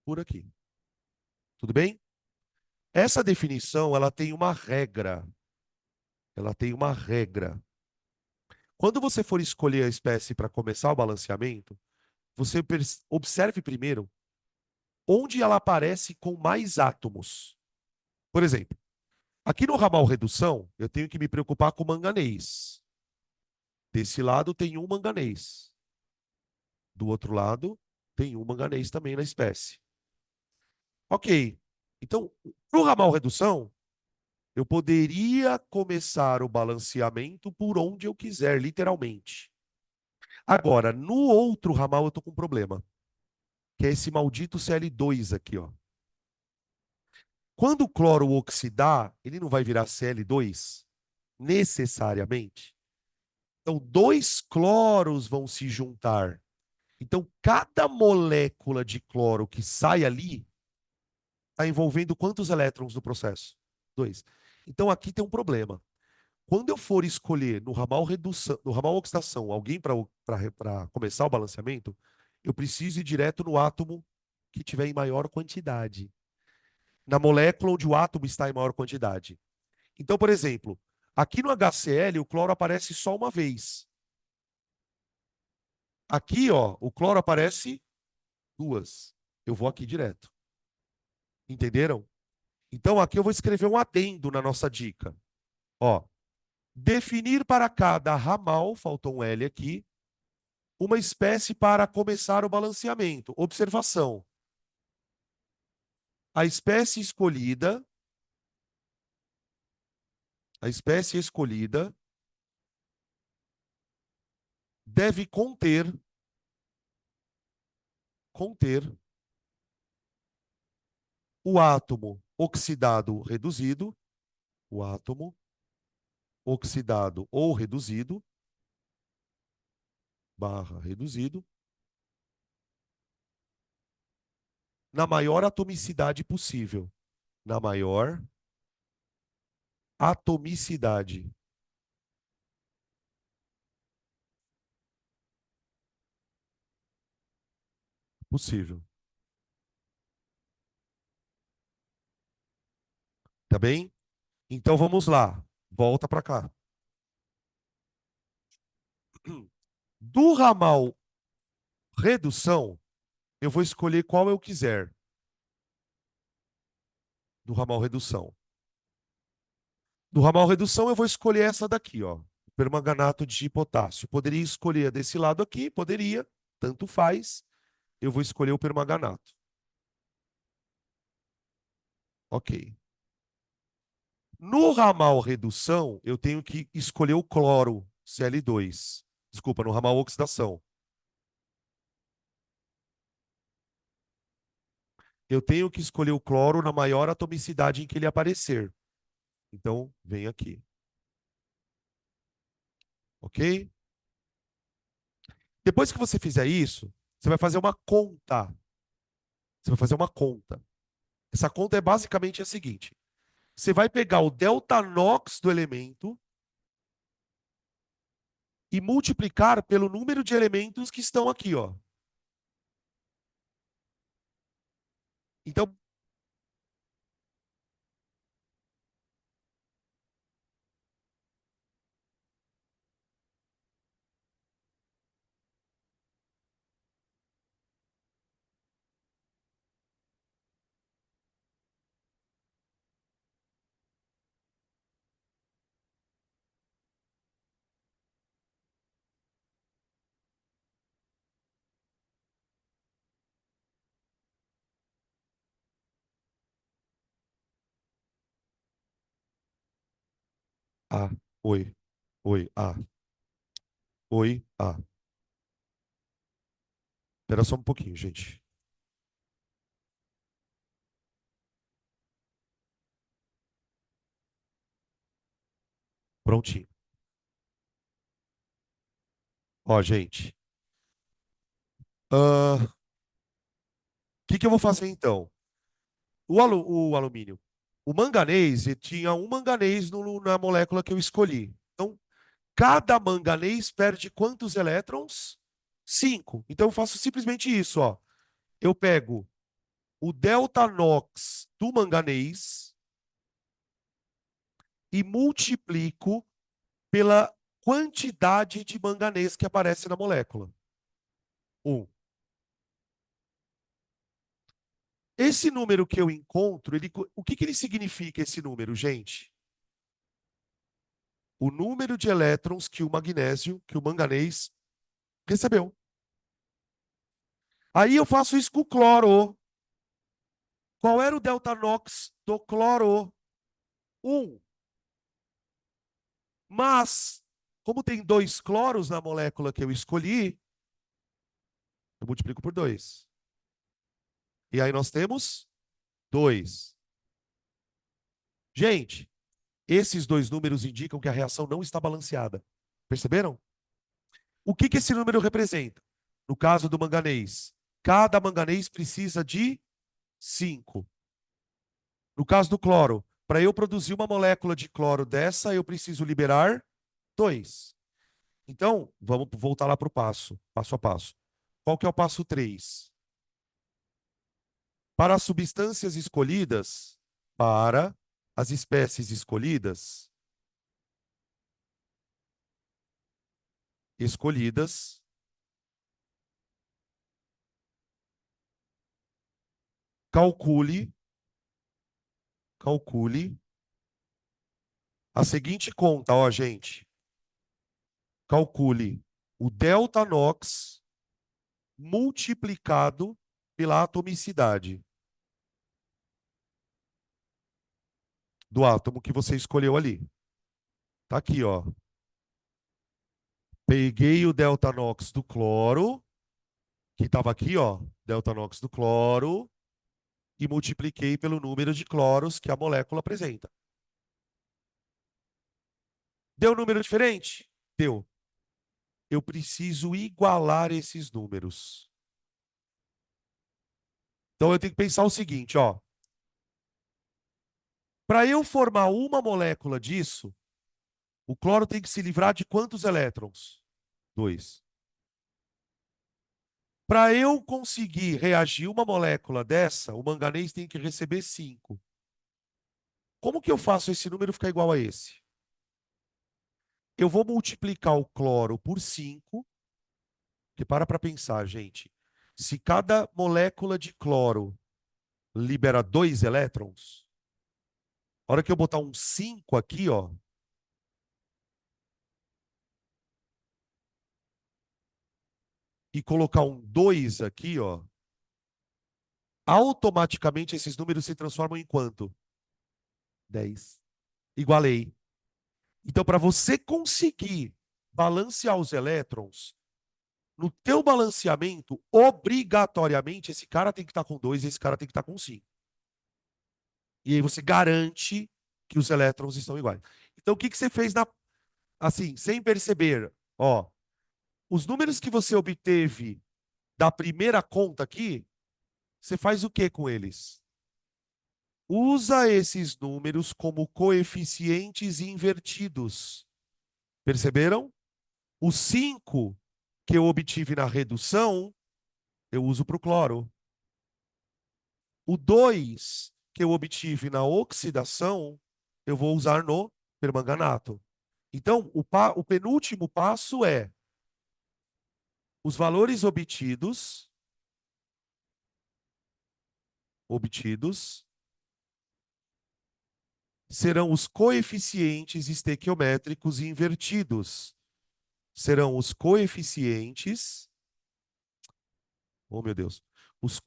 por aqui. Tudo bem? Essa definição, ela tem uma regra. Ela tem uma regra. Quando você for escolher a espécie para começar o balanceamento, você observe primeiro onde ela aparece com mais átomos. Por exemplo, aqui no ramal redução, eu tenho que me preocupar com manganês. Desse lado tem um manganês. Do outro lado tem um manganês também na espécie. Ok. Então, para o ramal redução, eu poderia começar o balanceamento por onde eu quiser, literalmente. Agora, no outro ramal eu estou com um problema, que é esse maldito Cl2 aqui, ó. Quando o cloro oxidar, ele não vai virar Cl2 necessariamente. Então, 2 cloros vão se juntar. Então, cada molécula de cloro que sai ali está envolvendo quantos elétrons no processo? 2. Então, aqui tem um problema. Quando eu for escolher no ramal redução, no ramal oxidação, alguém para começar o balanceamento, eu preciso ir direto no átomo que tiver em maior quantidade. Na molécula onde o átomo está em maior quantidade. Então, por exemplo, aqui no HCl o cloro aparece só uma vez. Aqui, ó, o cloro aparece duas. Eu vou aqui direto. Entenderam? Então, aqui eu vou escrever um adendo na nossa dica. Ó, definir para cada ramal, faltou um L aqui, uma espécie para começar o balanceamento. Observação. A espécie escolhida deve conter o átomo oxidado reduzido, o átomo oxidado ou reduzido, barra reduzido, na maior atomicidade possível. Na maior atomicidade possível. Tá bem? Então vamos lá. Volta para cá. Do ramal redução, eu vou escolher qual eu quiser. Do ramal redução. Do ramal redução, eu vou escolher essa daqui, ó. Permanganato de potássio. Poderia escolher desse lado aqui? Poderia. Tanto faz. Eu vou escolher o permanganato. Ok. No ramal redução, eu tenho que escolher o cloro, Cl2. Desculpa, no ramal oxidação. Eu tenho que escolher o cloro na maior atomicidade em que ele aparecer. Então, vem aqui. Ok? Depois que você fizer isso, você vai fazer uma conta. Você vai fazer uma conta. Essa conta é basicamente a seguinte: você vai pegar o delta NOx do elemento e multiplicar pelo número de elementos que estão aqui, ó. Então, A, oi, oi, A, oi, A. Espera só um pouquinho, gente. Prontinho. Ó, gente. O que eu vou fazer então? O alumínio. O manganês, ele tinha um manganês na molécula que eu escolhi. Então, cada manganês perde quantos elétrons? 5. Então, eu faço simplesmente isso, ó. Eu pego o delta NOx do manganês e multiplico pela quantidade de manganês que aparece na molécula. 1. Esse número que eu encontro, o que ele significa, esse número, gente? O número de elétrons que o magnésio, que o manganês recebeu. Aí eu faço isso com o cloro. Qual era o delta NOx do cloro? 1. Mas, como tem 2 cloros na molécula que eu escolhi, eu multiplico por 2. E aí nós temos 2. Gente, esses dois números indicam que a reação não está balanceada. Perceberam? O que esse número representa? No caso do manganês, cada manganês precisa de 5. No caso do cloro, Para eu produzir uma molécula de cloro dessa, eu preciso liberar 2. Então, vamos voltar lá para o passo a passo. Qual que é o passo 3? Para as substâncias escolhidas, para as espécies escolhidas, calcule a seguinte conta, ó, gente. Calcule o delta NOx multiplicado pela atomicidade do átomo que você escolheu ali. Tá aqui, ó. Peguei o delta NOx do cloro, que estava aqui, ó, delta NOx do cloro, e multipliquei pelo número de cloros que a molécula apresenta. Deu número diferente? Deu. Eu preciso igualar esses números. Então eu tenho que pensar o seguinte, ó. Para eu formar uma molécula disso, o cloro tem que se livrar de quantos elétrons? 2. Para eu conseguir reagir uma molécula dessa, o manganês tem que receber 5. Como que eu faço esse número ficar igual a esse? Eu vou multiplicar o cloro por 5, que para pensar, gente. Se cada molécula de cloro libera 2 elétrons, a hora que eu botar um 5 aqui, ó, e colocar um 2 aqui, ó, automaticamente esses números se transformam em quanto? 10. Igualei. Então, para você conseguir balancear os elétrons, no teu balanceamento, obrigatoriamente, esse cara tem que estar com 2 e esse cara tem que estar com 5. E aí você garante que os elétrons estão iguais. Então, o que você fez assim, sem perceber? Ó, os números que você obteve da primeira conta aqui, você faz o que com eles? Usa esses números como coeficientes invertidos. Perceberam? O 5 que eu obtive na redução, eu uso para o cloro. O 2 que eu obtive na oxidação, eu vou usar no permanganato. Então, o penúltimo passo é os valores obtidos serão os coeficientes estequiométricos invertidos. Serão os coeficientes, oh meu Deus, os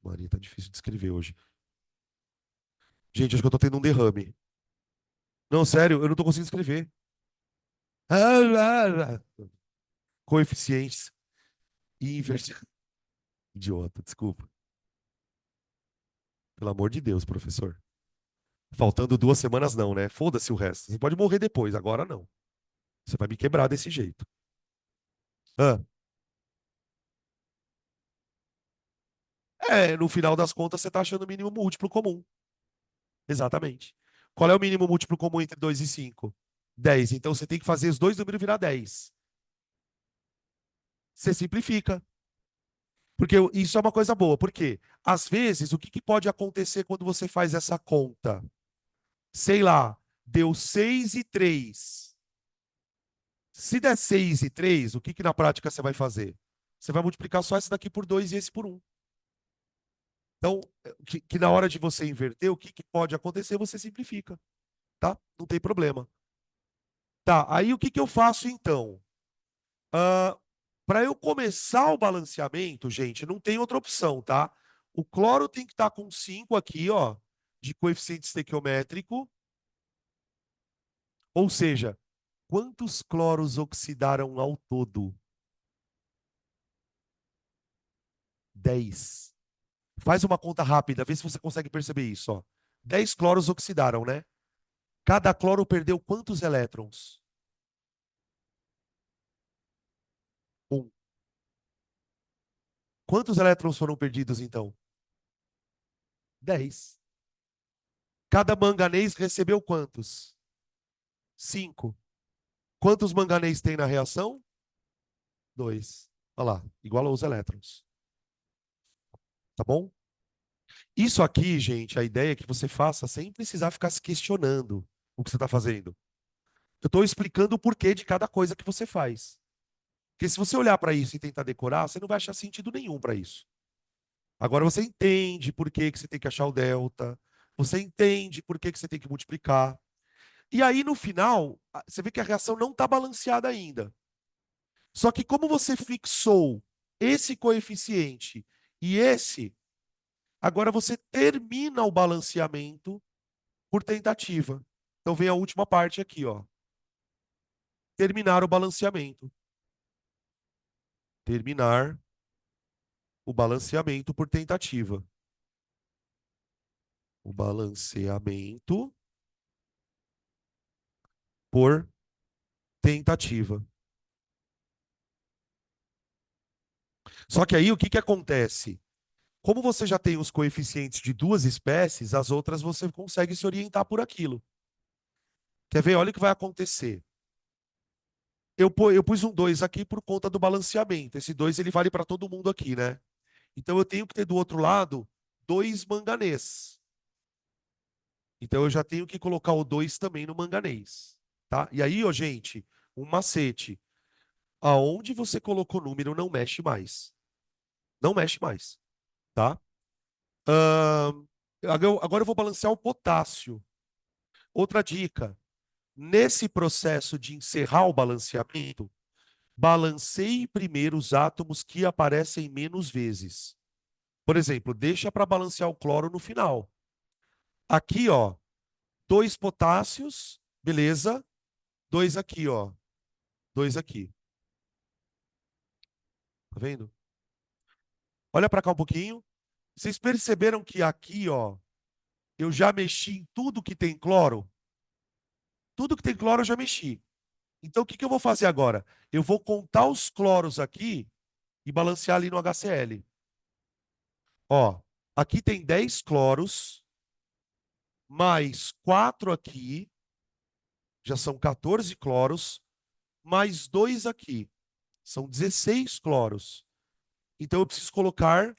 Maria, tá difícil de escrever hoje. Gente, acho que eu tô tendo um derrame. Não, sério, eu não tô conseguindo escrever. Coeficientes invertidos. Idiota, desculpa. Pelo amor de Deus, professor. Faltando 2 semanas, não, né? Foda-se o resto. Você pode morrer depois, agora não. Você vai me quebrar desse jeito. Ah, no final das contas, você está achando o mínimo múltiplo comum. Exatamente. Qual é o mínimo múltiplo comum entre 2 e 5? 10. Então você tem que fazer os dois números virar 10. Você simplifica. Porque isso é uma coisa boa. Por quê? Às vezes, o que pode acontecer quando você faz essa conta? Sei lá, deu 6 e 3. Se der 6 e 3, o que na prática você vai fazer? Você vai multiplicar só esse daqui por 2 e esse por 1. Então, que na hora de você inverter, o que pode acontecer, você simplifica, tá? Não tem problema. Tá, aí o que eu faço então? Para eu começar o balanceamento, gente, não tem outra opção, tá? O cloro tem que estar com 5 aqui, ó, de coeficiente estequiométrico. Ou seja, quantos cloros oxidaram ao todo? 10. Faz uma conta rápida, vê se você consegue perceber isso, ó. 10 cloros oxidaram, né? Cada cloro perdeu quantos elétrons? 1. Quantos elétrons foram perdidos, então? 10. Cada manganês recebeu quantos? 5. Quantos manganês tem na reação? 2. Olha lá, igual aos elétrons. Tá bom? Isso aqui, gente, a ideia é que você faça sem precisar ficar se questionando o que você está fazendo. Eu estou explicando o porquê de cada coisa que você faz. Porque se você olhar para isso e tentar decorar, você não vai achar sentido nenhum para isso. Agora você entende por que que você tem que achar o delta, você entende por que que você tem que multiplicar. E aí, no final, você vê que a reação não está balanceada ainda. Só que como você fixou esse coeficiente e esse, agora você termina o balanceamento por tentativa. Então vem a última parte aqui, ó. Terminar o balanceamento. Terminar o balanceamento por tentativa. O balanceamento por tentativa. Só que aí o que que acontece? Como você já tem os coeficientes de duas espécies, as outras você consegue se orientar por aquilo. Quer ver? Olha o que vai acontecer. Eu pus um 2 aqui por conta do balanceamento. Esse 2 ele vale para todo mundo aqui, né? Então eu tenho que ter do outro lado 2 manganês. Então eu já tenho que colocar o 2 também no manganês, tá? E aí, ó, gente, um macete. Aonde você colocou o número não mexe mais. Não mexe mais, tá? Ahn, agora eu vou balancear o potássio. Outra dica. Nesse processo de encerrar o balanceamento, balanceie primeiro os átomos que aparecem menos vezes. Por exemplo, deixa para balancear o cloro no final. Aqui, ó, 2 potássios, beleza? 2 aqui, ó. 2 aqui. Tá vendo? Olha para cá um pouquinho. Vocês perceberam que aqui, ó, eu já mexi em tudo que tem cloro? Tudo que tem cloro eu já mexi. Então, o que que eu vou fazer agora? Eu vou contar os cloros aqui e balancear ali no HCl. Ó, aqui tem 10 cloros, mais 4 aqui, já são 14 cloros, mais 2 aqui, são 16 cloros. Então, eu preciso colocar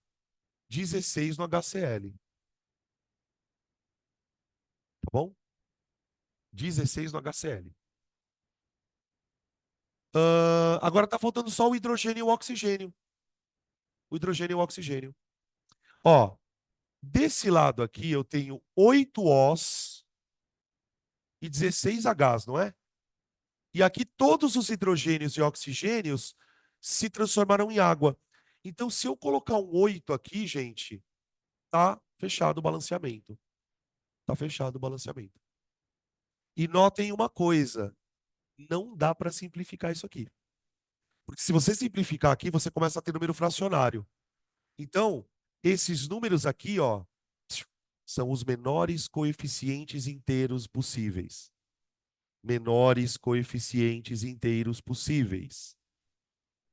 16 no HCl. Tá bom? 16 no HCl. Agora está faltando só o hidrogênio e o oxigênio. O hidrogênio e o oxigênio. Ó, desse lado aqui eu tenho 8 Os e 16 Hs, não é? E aqui todos os hidrogênios e oxigênios se transformaram em água. Então, se eu colocar um 8 aqui, gente, tá fechado o balanceamento. Tá fechado o balanceamento. E notem uma coisa, não dá para simplificar isso aqui. Porque se você simplificar aqui, você começa a ter número fracionário. Então, esses números aqui, ó, são os menores coeficientes inteiros possíveis. Menores coeficientes inteiros possíveis.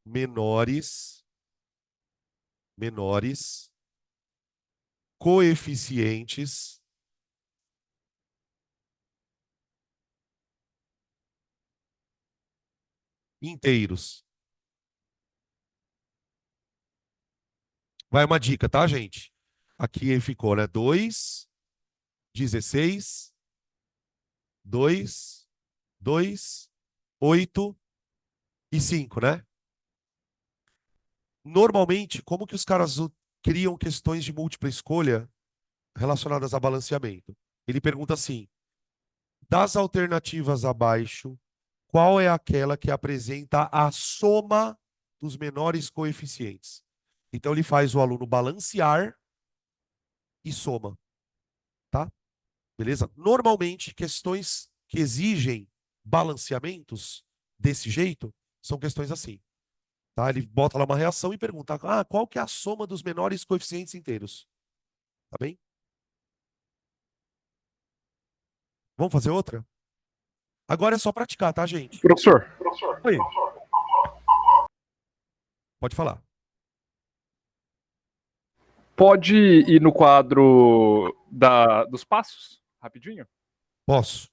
Menores coeficientes inteiros. Vai uma dica, tá, gente? Aqui ficou, né? 2, 16, 2, 2, 8 e 5, né? Normalmente, como que os caras criam questões de múltipla escolha relacionadas a balanceamento? Ele pergunta assim: das alternativas abaixo, qual é aquela que apresenta a soma dos menores coeficientes? Então ele faz o aluno balancear e soma, tá? Beleza? Normalmente, questões que exigem balanceamentos desse jeito são questões assim, tá? Ele bota lá uma reação e pergunta: "Ah, qual que é a soma dos menores coeficientes inteiros?" Tá bem? Vamos fazer outra? Agora é só praticar, tá, gente? Professor, Oi, pode falar. Pode ir no quadro dos passos, rapidinho? Posso?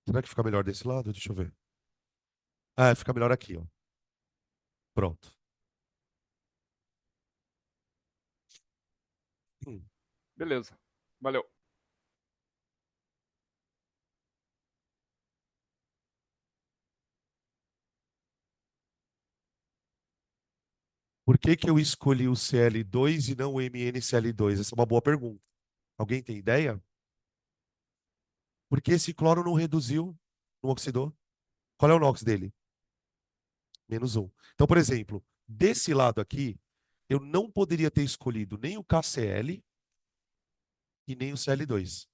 Será que fica melhor desse lado? Deixa eu ver. Ah, fica melhor aqui, ó. Pronto. Hum. Beleza. Valeu. Por que que eu escolhi o Cl2 e não o MnCl2? Essa é uma boa pergunta. Alguém tem ideia? Porque esse cloro não reduziu, não oxidou? Qual é o NOx dele? -1. Então, por exemplo, desse lado aqui, eu não poderia ter escolhido nem o KCl e nem o Cl2.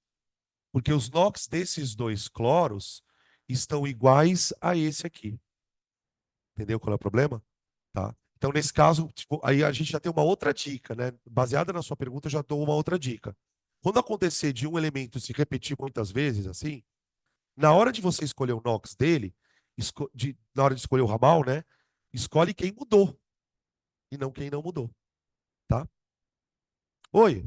Porque os NOx desses dois cloros estão iguais a esse aqui. Entendeu qual é o problema? Tá? Então, nesse caso, tipo, aí a gente já tem uma outra dica, né? Baseada na sua pergunta, eu já dou uma outra dica. Quando acontecer de um elemento se repetir muitas vezes, assim, na hora de você escolher o NOx dele, na hora de escolher o ramal, né? Escolhe quem mudou e não quem não mudou, tá? Oi.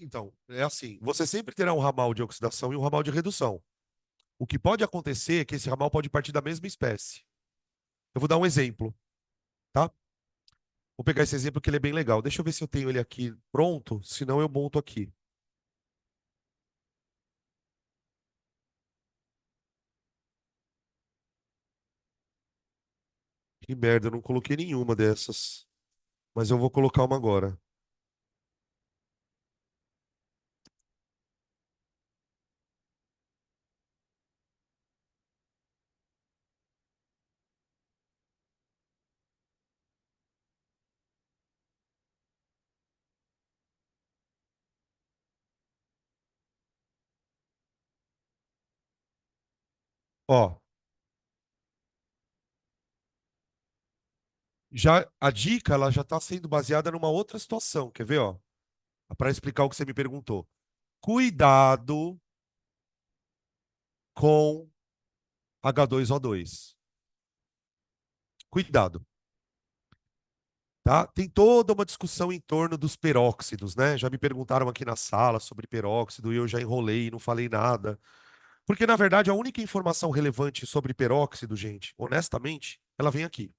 Então, é assim, você sempre terá um ramal de oxidação e um ramal de redução. O que pode acontecer é que esse ramal pode partir da mesma espécie. Eu vou dar um exemplo, tá? Vou pegar esse exemplo que ele é bem legal. Deixa eu ver se eu tenho ele aqui pronto, senão eu monto aqui. Que merda, eu não coloquei nenhuma dessas. Mas eu vou colocar uma agora. Ó, já a dica ela já está sendo baseada numa outra situação. Quer ver, ó? Para explicar o que você me perguntou. Cuidado com H2O2. Cuidado. Tá? Tem toda uma discussão em torno dos peróxidos, né? Já me perguntaram aqui na sala sobre peróxido e eu já enrolei e não falei nada. Porque, na verdade, a única informação relevante sobre peróxido, gente, honestamente, ela vem aqui.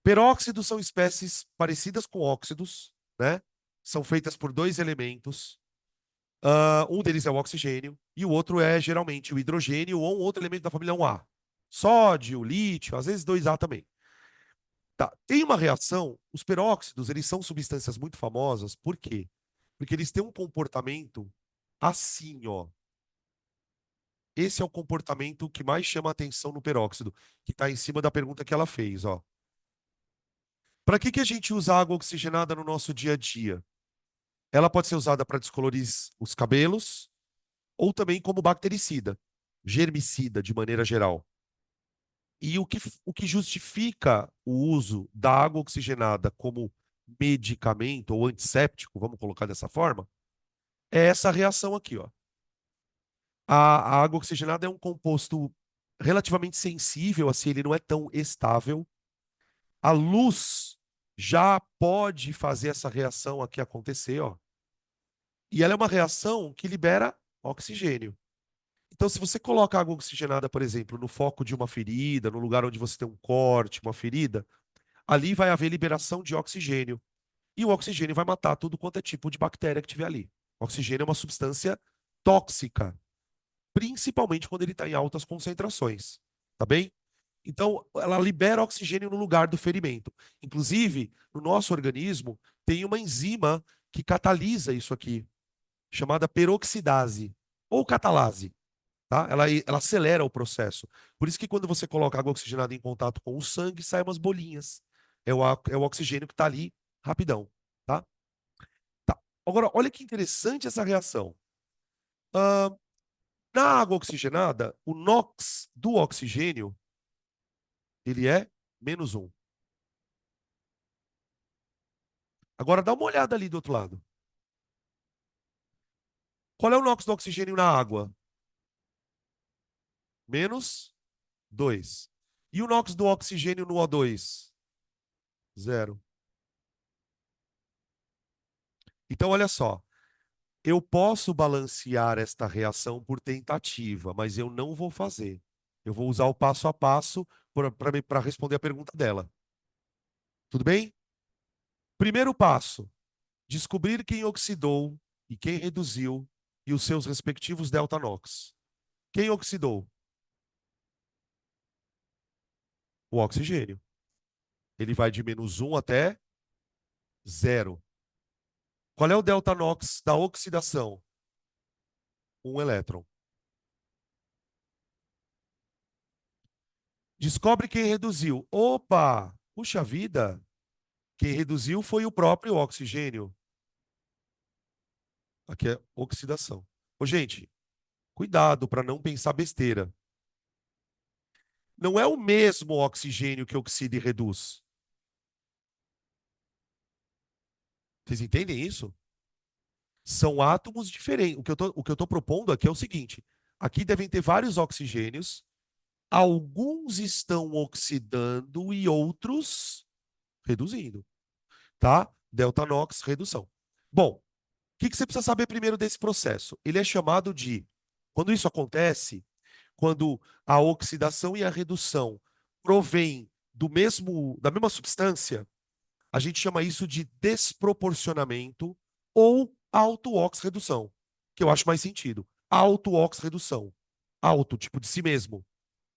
Peróxidos são espécies parecidas com óxidos, né? São feitas por dois elementos. Um deles é o oxigênio e o outro é geralmente o hidrogênio ou um outro elemento da família 1A. Sódio, lítio, às vezes 2A também. Tá. Tem uma reação, os peróxidos, eles são substâncias muito famosas, por quê? Porque eles têm um comportamento assim, ó. Esse é o comportamento que mais chama a atenção no peróxido, que está em cima da pergunta que ela fez, ó. Para que a gente usa água oxigenada no nosso dia a dia? Ela pode ser usada para descolorir os cabelos ou também como bactericida, germicida de maneira geral. E o que justifica o uso da água oxigenada como medicamento ou antisséptico, vamos colocar dessa forma, é essa reação aqui, ó. A água oxigenada é um composto relativamente sensível, assim, ele não é tão estável. A luz já pode fazer essa reação aqui acontecer, ó. E ela é uma reação que libera oxigênio. Então, se você coloca água oxigenada, por exemplo, no foco de uma ferida, no lugar onde você tem um corte, uma ferida, ali vai haver liberação de oxigênio. E o oxigênio vai matar tudo quanto é tipo de bactéria que tiver ali. O oxigênio é uma substância tóxica, principalmente quando ele está em altas concentrações. Tá bem? Então, ela libera oxigênio no lugar do ferimento. Inclusive, no nosso organismo, tem uma enzima que catalisa isso aqui, chamada peroxidase ou catalase. Tá? Ela acelera o processo. Por isso que quando você coloca água oxigenada em contato com o sangue, saem umas bolinhas. É o oxigênio que está ali rapidão. Tá? Tá. Agora, olha que interessante essa reação. Ah, na água oxigenada, o NOx do oxigênio ele é -1. Agora dá uma olhada ali do outro lado. Qual é o NOx do oxigênio na água? Menos 2. E o NOx do oxigênio no O2? Zero. Então, olha só. Eu posso balancear esta reação por tentativa, mas eu não vou fazer. Eu vou usar o passo a passo para responder a pergunta dela. Tudo bem? Primeiro passo: descobrir quem oxidou e quem reduziu e os seus respectivos delta NOx. Quem oxidou? O oxigênio. Ele vai de -1 até 0. Qual é o delta NOx da oxidação? Um elétron. Descobre quem reduziu. Opa! Puxa vida! Quem reduziu foi o próprio oxigênio. Aqui é oxidação. Ô, gente, cuidado para não pensar besteira. Não é o mesmo oxigênio que oxida e reduz. Vocês entendem isso? São átomos diferentes. O que eu tô propondo aqui é o seguinte: aqui devem ter vários oxigênios, alguns estão oxidando e outros reduzindo. Tá? Delta NOx, redução. Bom, o que você precisa saber primeiro desse processo? Ele é chamado de. Quando isso acontece, quando a oxidação e a redução provêm da mesma substância, a gente chama isso de desproporcionamento ou auto-ox-redução, que eu acho mais sentido. Auto-ox-redução. Auto, tipo de si mesmo,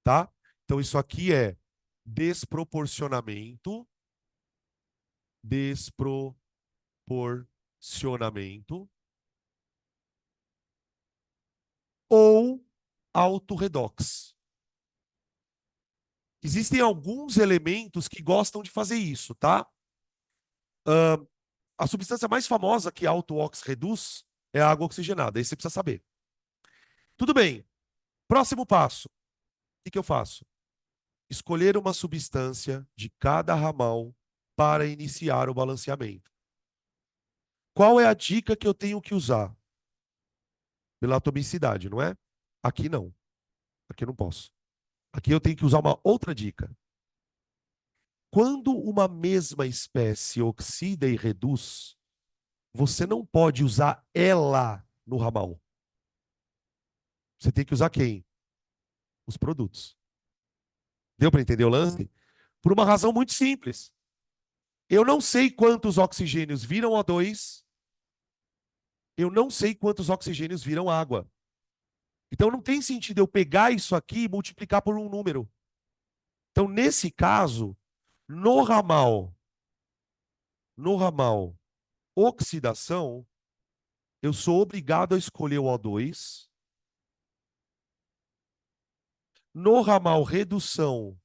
tá? Então isso aqui é desproporcionamento, desproporcionamento ou auto-redox. Existem alguns elementos que gostam de fazer isso, tá? A substância mais famosa que auto-ox reduz é a água oxigenada. Isso você precisa saber. Tudo bem. Próximo passo. O que eu faço? Escolher uma substância de cada ramal para iniciar o balanceamento. Qual é a dica que eu tenho que usar? Pela atomicidade, não é? Aqui não. Aqui eu não posso. Aqui eu tenho que usar uma outra dica. Quando uma mesma espécie oxida e reduz, você não pode usar ela no ramal. Você tem que usar quem? Os produtos. Deu para entender o lance? Por uma razão muito simples. Eu não sei quantos oxigênios viram O2, eu não sei quantos oxigênios viram água. Então não tem sentido eu pegar isso aqui e multiplicar por um número. Então, nesse caso, no ramal, no ramal oxidação, eu sou obrigado a escolher o O2. No ramal redução,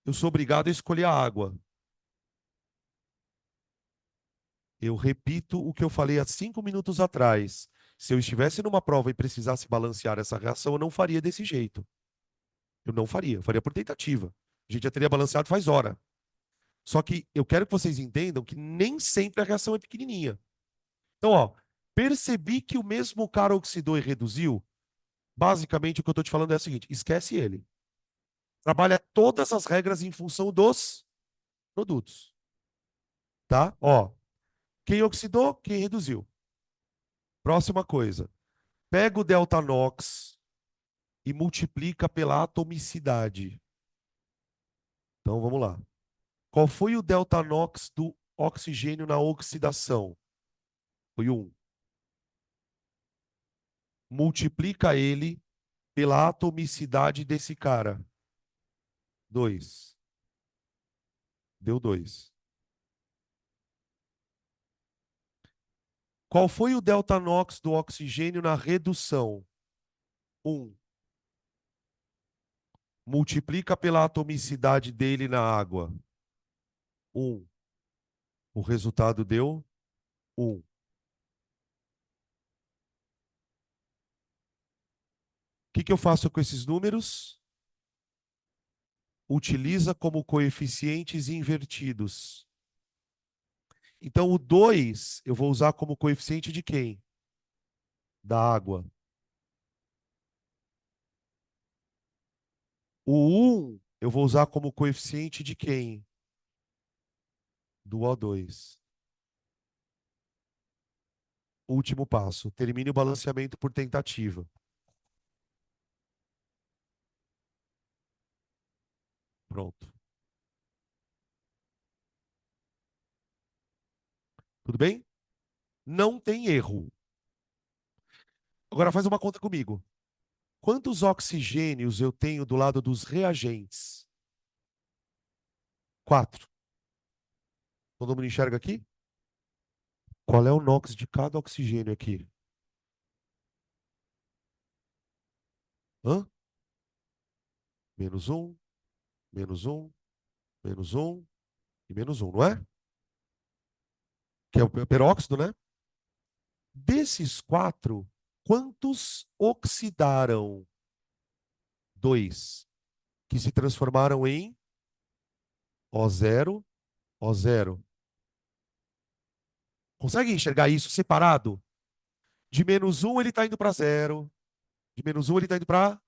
eu sou obrigado a escolher a água. Eu repito o que eu falei há 5 minutos atrás. Se eu estivesse numa prova e precisasse balancear essa reação, eu não faria desse jeito. Eu não faria. Eu faria por tentativa. A gente já teria balanceado faz hora. Só que eu quero que vocês entendam que nem sempre a reação é pequenininha. Então, ó, percebi que o mesmo cara oxidou e reduziu. Basicamente, o que eu estou te falando é o seguinte: esquece ele. Trabalha todas as regras em função dos produtos. Tá? Ó, quem oxidou, quem reduziu. Próxima coisa. Pega o delta NOx e multiplica pela atomicidade. Então vamos lá. Qual foi o delta NOx do oxigênio na oxidação? Foi 1. Multiplica ele pela atomicidade desse cara. 2. Deu 2. Qual foi o delta NOx do oxigênio na redução? 1. Multiplica pela atomicidade dele na água. 1. O resultado deu 1. O que eu faço com esses números? utiliza como coeficientes invertidos. Então, o 2 eu vou usar como coeficiente de quem? Da água. O 1 eu vou usar como coeficiente de quem? Do O2. Último passo. Termine o balanceamento por tentativa. Pronto. Tudo bem? Não tem erro. Agora faz uma conta comigo. Quantos oxigênios eu tenho do lado dos reagentes? 4. Todo mundo enxerga aqui? Qual é o NOx de cada oxigênio aqui? Hã? -1, -1, -1 e -1, não é? Que é o peróxido, né? Desses 4, quantos oxidaram? 2, que se transformaram em O0, O0. Consegue enxergar isso separado? De -1 ele está indo para 0. De -1 ele está indo para...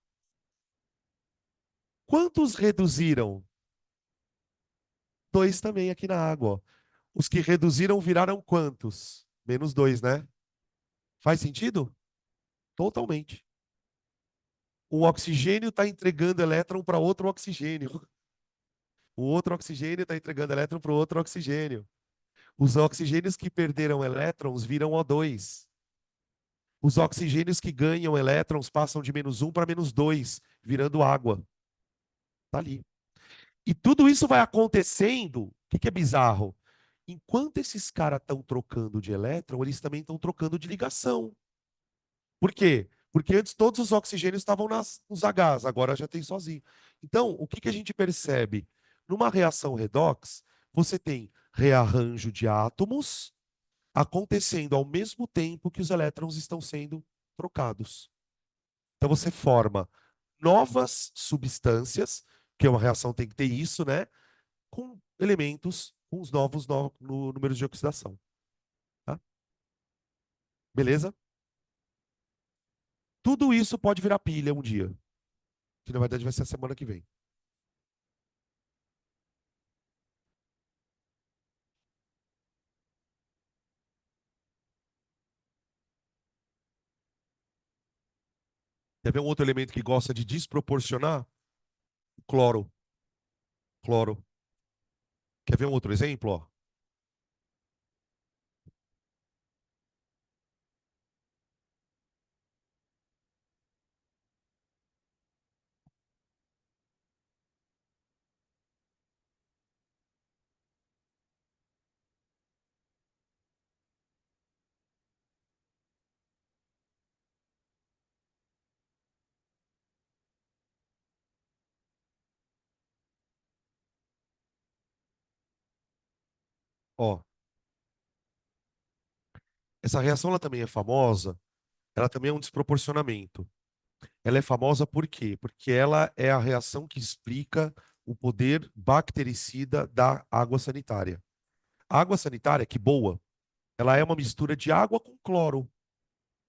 Quantos reduziram? 2 também aqui na água. Ó. Os que reduziram viraram quantos? -2, né? Faz sentido? Totalmente. Um oxigênio está entregando elétron para outro oxigênio. O outro oxigênio está entregando elétron para o outro oxigênio. Os oxigênios que perderam elétrons viram O2. Os oxigênios que ganham elétrons passam de -1 para -2, virando água. Tá ali. E tudo isso vai acontecendo. O que é bizarro? Enquanto esses caras estão trocando de elétron, eles também estão trocando de ligação. Por quê? Porque antes todos os oxigênios estavam nos Hs, agora já tem sozinho. Então, o que a gente percebe? Numa reação redox, você tem rearranjo de átomos acontecendo ao mesmo tempo que os elétrons estão sendo trocados. Então, você forma novas substâncias, que uma reação tem que ter isso, né? Com elementos com os novos no números de oxidação. Tá? Beleza? Tudo isso pode virar pilha um dia, que na verdade vai ser a semana que vem. Quer ver um outro elemento que gosta de desproporcionar? Cloro. Cloro. Quer ver um outro exemplo? Ó? Ó, essa reação ela também é famosa, ela também é um desproporcionamento. Ela é famosa por quê? Porque ela é a reação que explica o poder bactericida da água sanitária. A água sanitária, que boa, ela é uma mistura de água com cloro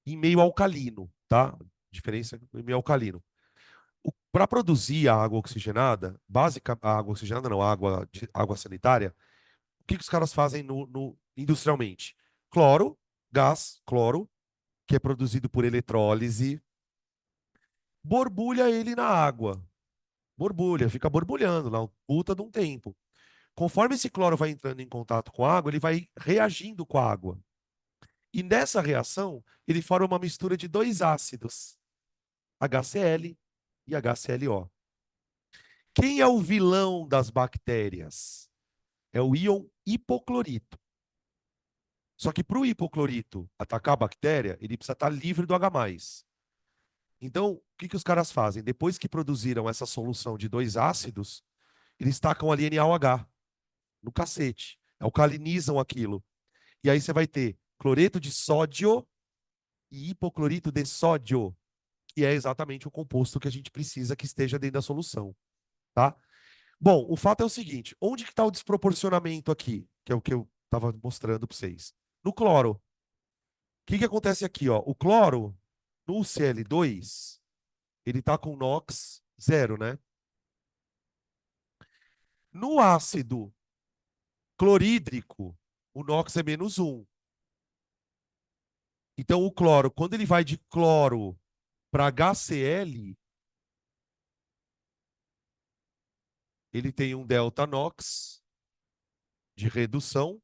em meio alcalino, tá? Diferença em meio alcalino. Para produzir a água oxigenada, básica, a água oxigenada não, a água sanitária, o que os caras fazem industrialmente? Cloro, gás, cloro, que é produzido por eletrólise, borbulha ele na água. Borbulha, fica borbulhando lá, um puta de um tempo. Conforme esse cloro vai entrando em contato com a água, ele vai reagindo com a água. E nessa reação, ele forma uma mistura de dois ácidos, HCl e HClO. Quem é o vilão das bactérias? É o íon hipoclorito. Só que para o hipoclorito atacar a bactéria, ele precisa estar livre do H+. Então, o que os caras fazem? Depois que produziram essa solução de dois ácidos, eles tacam ali NaOH no cacete. Alcalinizam aquilo. E aí você vai ter cloreto de sódio e hipoclorito de sódio, que é exatamente o composto que a gente precisa que esteja dentro da solução, tá? Bom, o fato é o seguinte: onde que está o desproporcionamento aqui? Que é o que eu estava mostrando para vocês. No cloro. O que que acontece aqui, ó? O cloro, no Cl2, ele está com NOx zero, né? No ácido clorídrico, o NOx é menos um. Então, o cloro, quando ele vai de cloro para HCl, ele tem um delta NOx de redução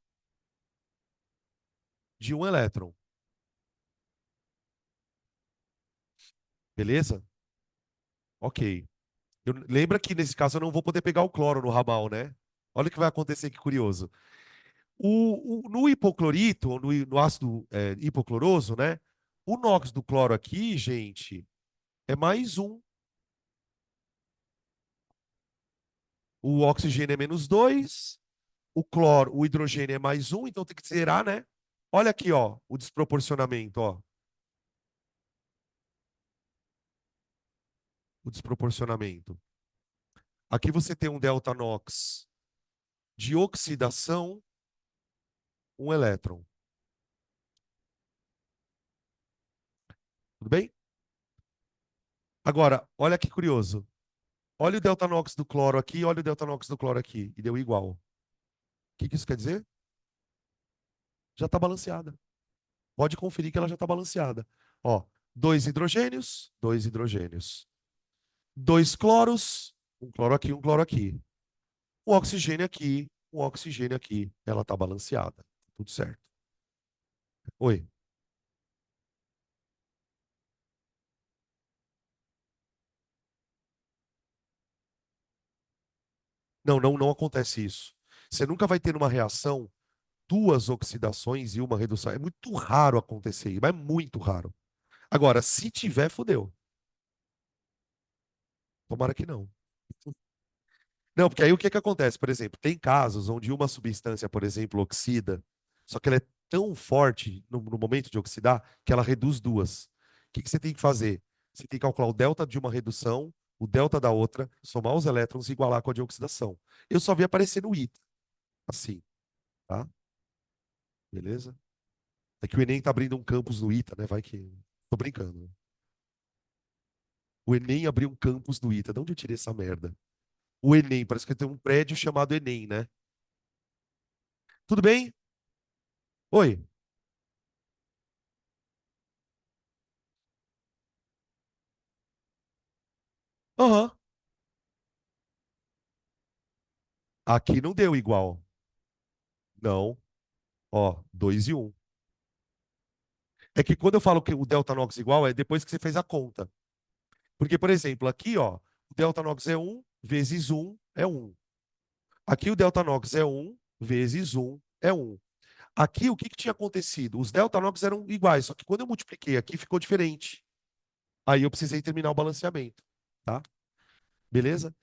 de um elétron. Beleza? Ok. Lembra que nesse caso eu não vou poder pegar o cloro no ramal, né? Olha o que vai acontecer, que curioso. No hipoclorito, ou no ácido hipocloroso, né? O NOx do cloro aqui, gente, é mais um. O oxigênio é menos dois. O cloro, o hidrogênio é mais um, então tem que zerar, né? Olha aqui, ó, o desproporcionamento, ó. O desproporcionamento. Aqui você tem um delta NOx de oxidação, um elétron. Tudo bem? Agora, olha que curioso. Olha o delta NOx do cloro aqui, olha o delta NOx do cloro aqui, e deu igual. O que isso quer dizer? Já está balanceada. Pode conferir que ela já está balanceada. Ó, dois hidrogênios, dois hidrogênios. Dois cloros, um cloro aqui, um cloro aqui. Um oxigênio aqui, um oxigênio aqui. Ela está balanceada. Tudo certo. Oi. Não, não, não acontece isso. Você nunca vai ter uma reação duas oxidações e uma redução. É muito raro acontecer, mas é muito raro. Agora, se tiver, fodeu. Tomara que não. Não, porque aí o que que acontece? Por exemplo, tem casos onde uma substância, por exemplo, oxida, só que ela é tão forte no momento de oxidar que ela reduz duas. O que que você tem que fazer? Você tem que calcular o delta de uma redução, o delta da outra, somar os elétrons e igualar com a de oxidação. Eu só vi aparecer no ITA, assim, tá? Beleza? É que o Enem tá abrindo um campus no ITA, né? Vai que. Tô brincando. O Enem abriu um campus no ITA. De onde eu tirei essa merda? O Enem, parece que tem um prédio chamado Enem, né? Tudo bem? Oi. Aham. Aqui não deu igual. Não. Ó, 2 e um. É que quando eu falo que o delta nox igual, é depois que você fez a conta. Porque, por exemplo, aqui, ó, o delta nox é um vezes um é um. Aqui o delta nox é um vezes um é um. Aqui, o que que tinha acontecido? Os delta nox eram iguais, só que quando eu multipliquei aqui, ficou diferente. Aí eu precisei terminar o balanceamento, tá? Beleza?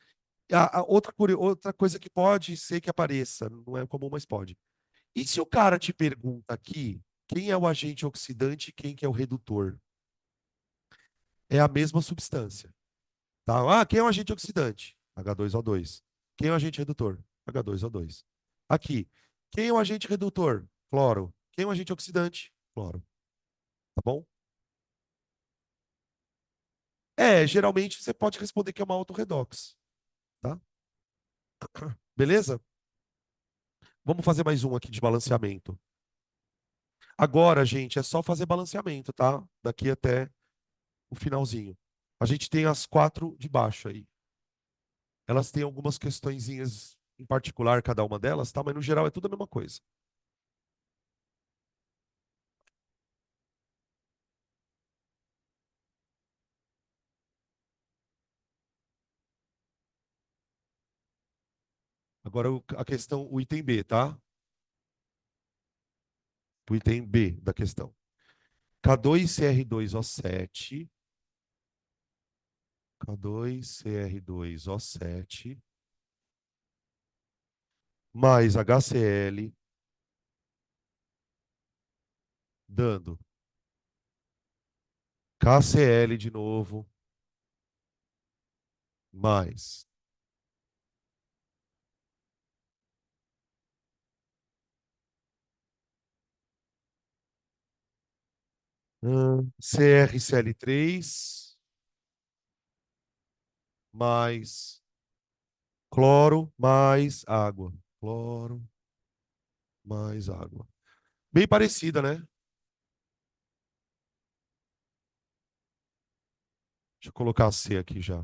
Outra coisa que pode ser que apareça, não é comum, mas pode. E se o cara te pergunta aqui quem é o agente oxidante e quem que é o redutor? É a mesma substância, tá? Ah, quem é o agente oxidante? H2O2. Quem é o agente redutor? H2O2. Aqui, quem é o agente redutor? Cloro. Quem é o agente oxidante? Cloro. Tá bom? É, geralmente você pode responder que é uma autorredox, tá? Beleza? Vamos fazer mais um aqui de balanceamento. Agora, gente, é só fazer balanceamento, tá? Daqui até o finalzinho. A gente tem as quatro de baixo aí. Elas têm algumas questõezinhas em particular, cada uma delas, tá? Mas no geral é tudo a mesma coisa. Agora a questão, o item B, tá? O item B da questão. K2CR2O7, K2CR2O7, mais HCl, dando KCl de novo, mais CrCl3 mais cloro mais água. Cloro mais água. Bem parecida, né? Deixa eu colocar a C aqui já.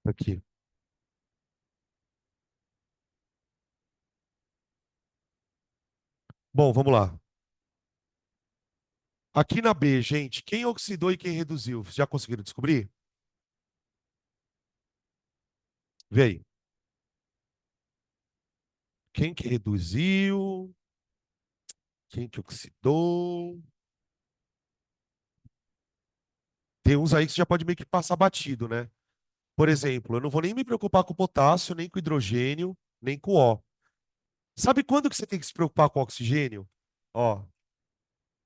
Aqui. Bom, vamos lá. Aqui na B, gente, quem oxidou e quem reduziu? Já conseguiram descobrir? Vê aí. Quem que reduziu? Quem que oxidou? Tem uns aí que você já pode meio que passar batido, né? Por exemplo, eu não vou nem me preocupar com o potássio, nem com o hidrogênio, nem com o O. Sabe quando que você tem que se preocupar com o oxigênio? Ó,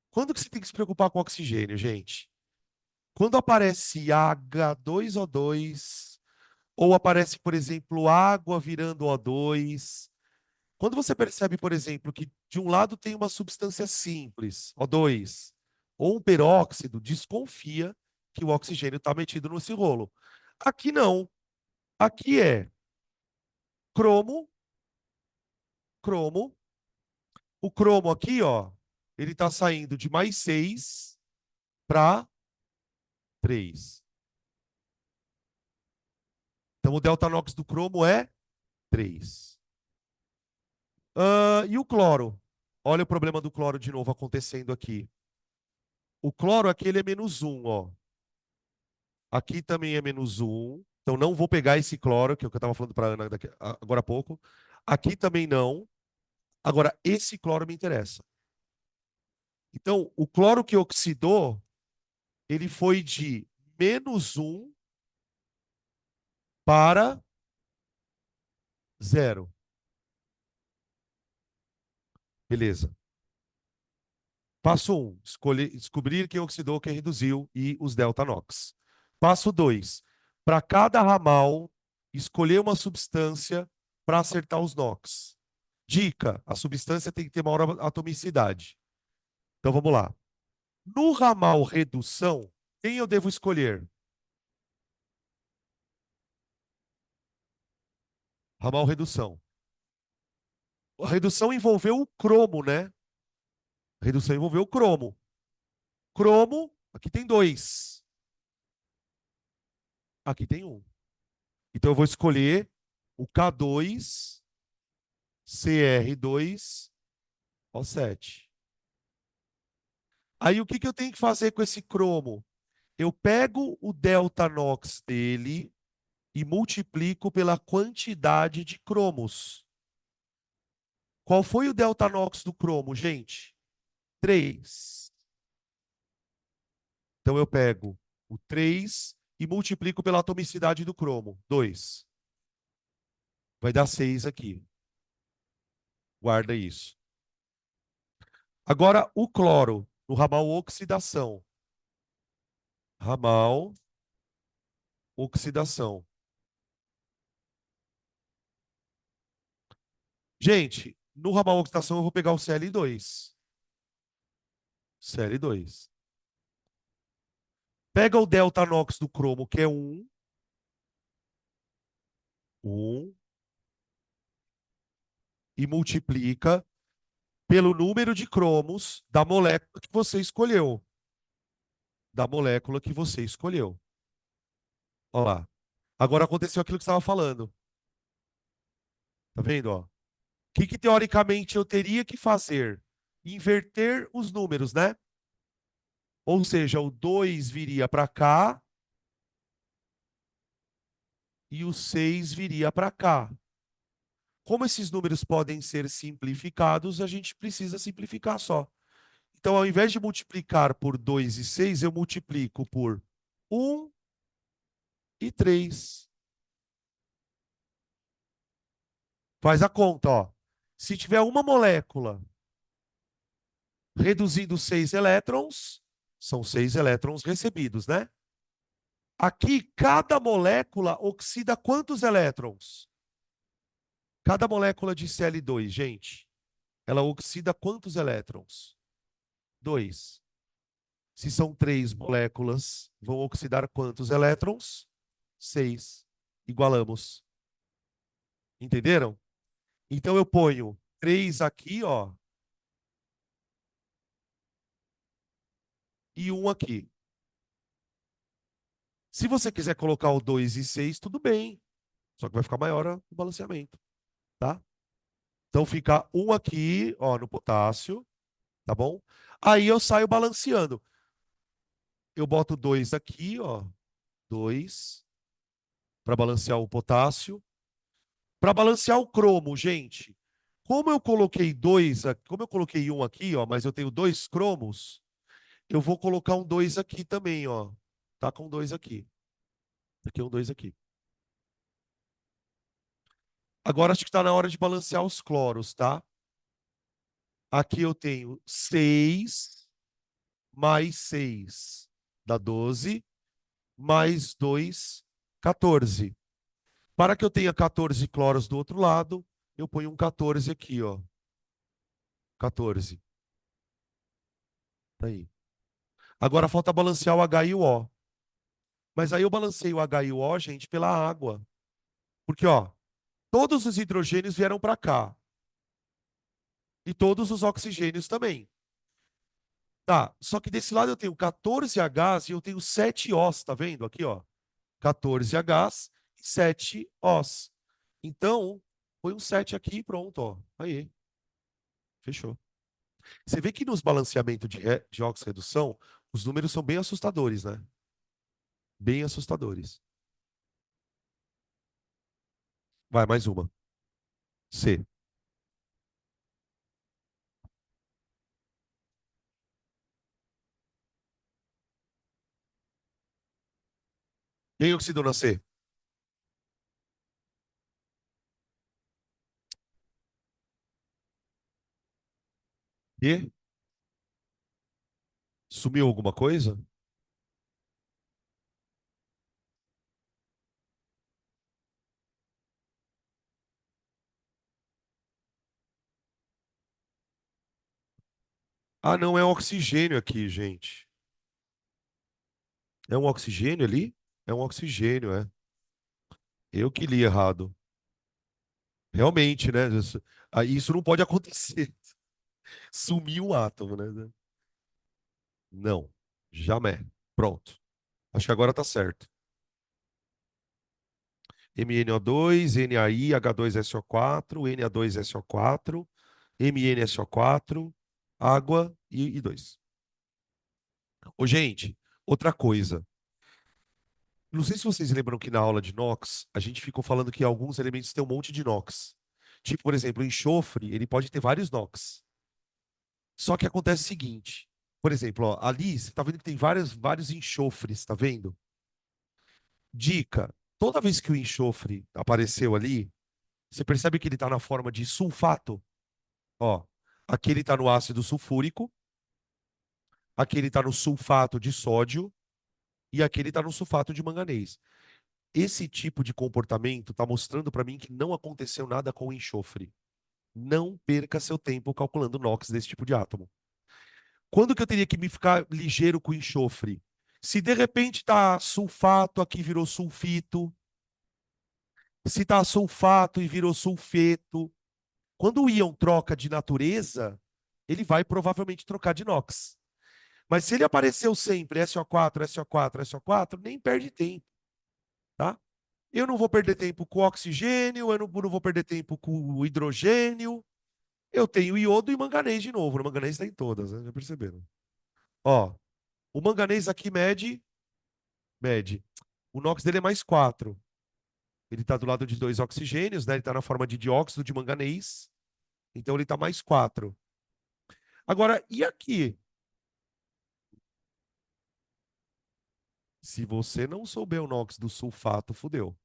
quando que você tem que se preocupar com o oxigênio, gente? Quando aparece H2O2, ou aparece, por exemplo, água virando O2. Quando você percebe, por exemplo, que de um lado tem uma substância simples, O2, ou um peróxido, desconfia que o oxigênio está metido nesse rolo. Aqui não. Aqui é cromo, cromo. O cromo aqui, ó, ele está saindo de mais 6 para 3. Então, o delta NOx do cromo é 3. E o cloro? Olha o problema do cloro de novo acontecendo aqui. O cloro aqui ele é -1, ó. Aqui também é -1. Então não vou pegar esse cloro, que é o que eu estava falando para a Ana agora há pouco. Aqui também não. Agora, esse cloro me interessa. Então, o cloro que oxidou, ele foi de -1 para 0. Beleza. Passo 1, descobrir quem oxidou, quem reduziu e os delta NOx. Passo 2, para cada ramal, escolher uma substância para acertar os NOx. Dica: a substância tem que ter maior atomicidade. Então vamos lá. No ramal redução, quem eu devo escolher? Ramal redução. A redução envolveu o cromo, né? A redução envolveu o cromo. Cromo, aqui tem 2. Aqui tem 1. Então eu vou escolher o K2CR2O7. Aí o que eu tenho que fazer com esse cromo? Eu pego o delta NOx dele e multiplico pela quantidade de cromos. Qual foi o delta NOx do cromo, gente? 3. Então eu pego o 3 e multiplico pela atomicidade do cromo, 2. Vai dar 6 aqui. Guarda isso. Agora o cloro, no ramal oxidação. Ramal oxidação. Gente, no ramal oxidação eu vou pegar o Cl2. Cl2. Pega o delta NOx do cromo, que é 1. 1. E multiplica pelo número de cromos da molécula que você escolheu. Da molécula que você escolheu. Olha lá. Agora aconteceu aquilo que você estava falando. Tá vendo, ó? O que teoricamente eu teria que fazer? Inverter os números, né? Ou seja, o 2 viria para cá e o 6 viria para cá. Como esses números podem ser simplificados, a gente precisa simplificar só. Então, ao invés de multiplicar por 2 e 6, eu multiplico por 1 e 3. Faz a conta, ó. Se tiver uma molécula reduzindo 6 elétrons, são 6 elétrons recebidos, né? Aqui, cada molécula oxida quantos elétrons? Cada molécula de Cl2, gente, ela oxida quantos elétrons? 2. Se são 3 moléculas, vão oxidar quantos elétrons? 6. Igualamos. Entenderam? Então eu ponho 3 aqui, ó, e 1 aqui. Se você quiser colocar o 2 e 6, tudo bem. Só que vai ficar maior o balanceamento, tá? Então fica 1 aqui, ó, no potássio, tá bom? Aí eu saio balanceando. Eu boto 2 aqui, ó, 2 para balancear o potássio. Para balancear o cromo, gente, como eu coloquei 2, como eu coloquei 1 aqui, ó, mas eu tenho 2 cromos, eu vou colocar um 2 aqui também, ó. Tá com 2 aqui. Aqui um 2 aqui. Agora acho que está na hora de balancear os cloros, tá? Aqui eu tenho 6 mais 6 dá 12, mais 2, 14. Para que eu tenha 14 cloros do outro lado, eu ponho um 14 aqui, ó. 14. Tá aí. Agora falta balancear o H e o O. Mas aí eu balancei o H e o O, gente, pela água. Porque, ó, todos os hidrogênios vieram para cá. E todos os oxigênios também. Tá, só que desse lado eu tenho 14 Hs e eu tenho 7 Os, tá vendo? Aqui, ó. 14 Hs e 7 Os. Então, põe um 7 aqui e pronto, ó. Aí, fechou. Você vê que nos balanceamentos de oxirredução, os números são bem assustadores, né? Bem assustadores. Vai, mais uma. C. Quem oxidou na C? E? Sumiu alguma coisa? Ah, não, é oxigênio aqui, gente. É um oxigênio ali? É um oxigênio, é. Eu que li errado. Realmente, né? Isso não pode acontecer. Sumiu um átomo, né? Não. Jamais. Pronto. Acho que agora tá certo. MnO2, NaI, H2SO4, Na2SO4, MnSO4, água e 2. Ô, gente, outra coisa. Não sei se vocês lembram que na aula de NOx, a gente ficou falando que alguns elementos têm um monte de NOx. Tipo, por exemplo, o enxofre, ele pode ter vários NOx. Só que acontece o seguinte, por exemplo, ó, ali, você tá vendo que tem vários enxofres, tá vendo? Dica, toda vez que o enxofre apareceu ali, você percebe que ele está na forma de sulfato? Ó, aqui ele está no ácido sulfúrico, aqui ele está no sulfato de sódio e aqui ele está no sulfato de manganês. Esse tipo de comportamento está mostrando para mim que não aconteceu nada com o enxofre. Não perca seu tempo calculando NOx desse tipo de átomo. Quando que eu teria que me ficar ligeiro com o enxofre? Se de repente tá sulfato, aqui virou sulfito. Se tá sulfato e virou sulfeto. Quando o íon troca de natureza, ele vai provavelmente trocar de NOx. Mas se ele apareceu sempre SO4, SO4, SO4, nem perde tempo, tá? Eu não vou perder tempo com oxigênio, eu não vou perder tempo com o hidrogênio. Eu tenho iodo e manganês de novo. O manganês está em todas, né? Já perceberam? Ó, O manganês aqui mede. O NOx dele é mais 4. Ele está do lado de 2 oxigênios, né? Ele está na forma de dióxido de manganês. Então ele está mais 4. Agora, e aqui? Se você não souber o NOx do sulfato, fudeu.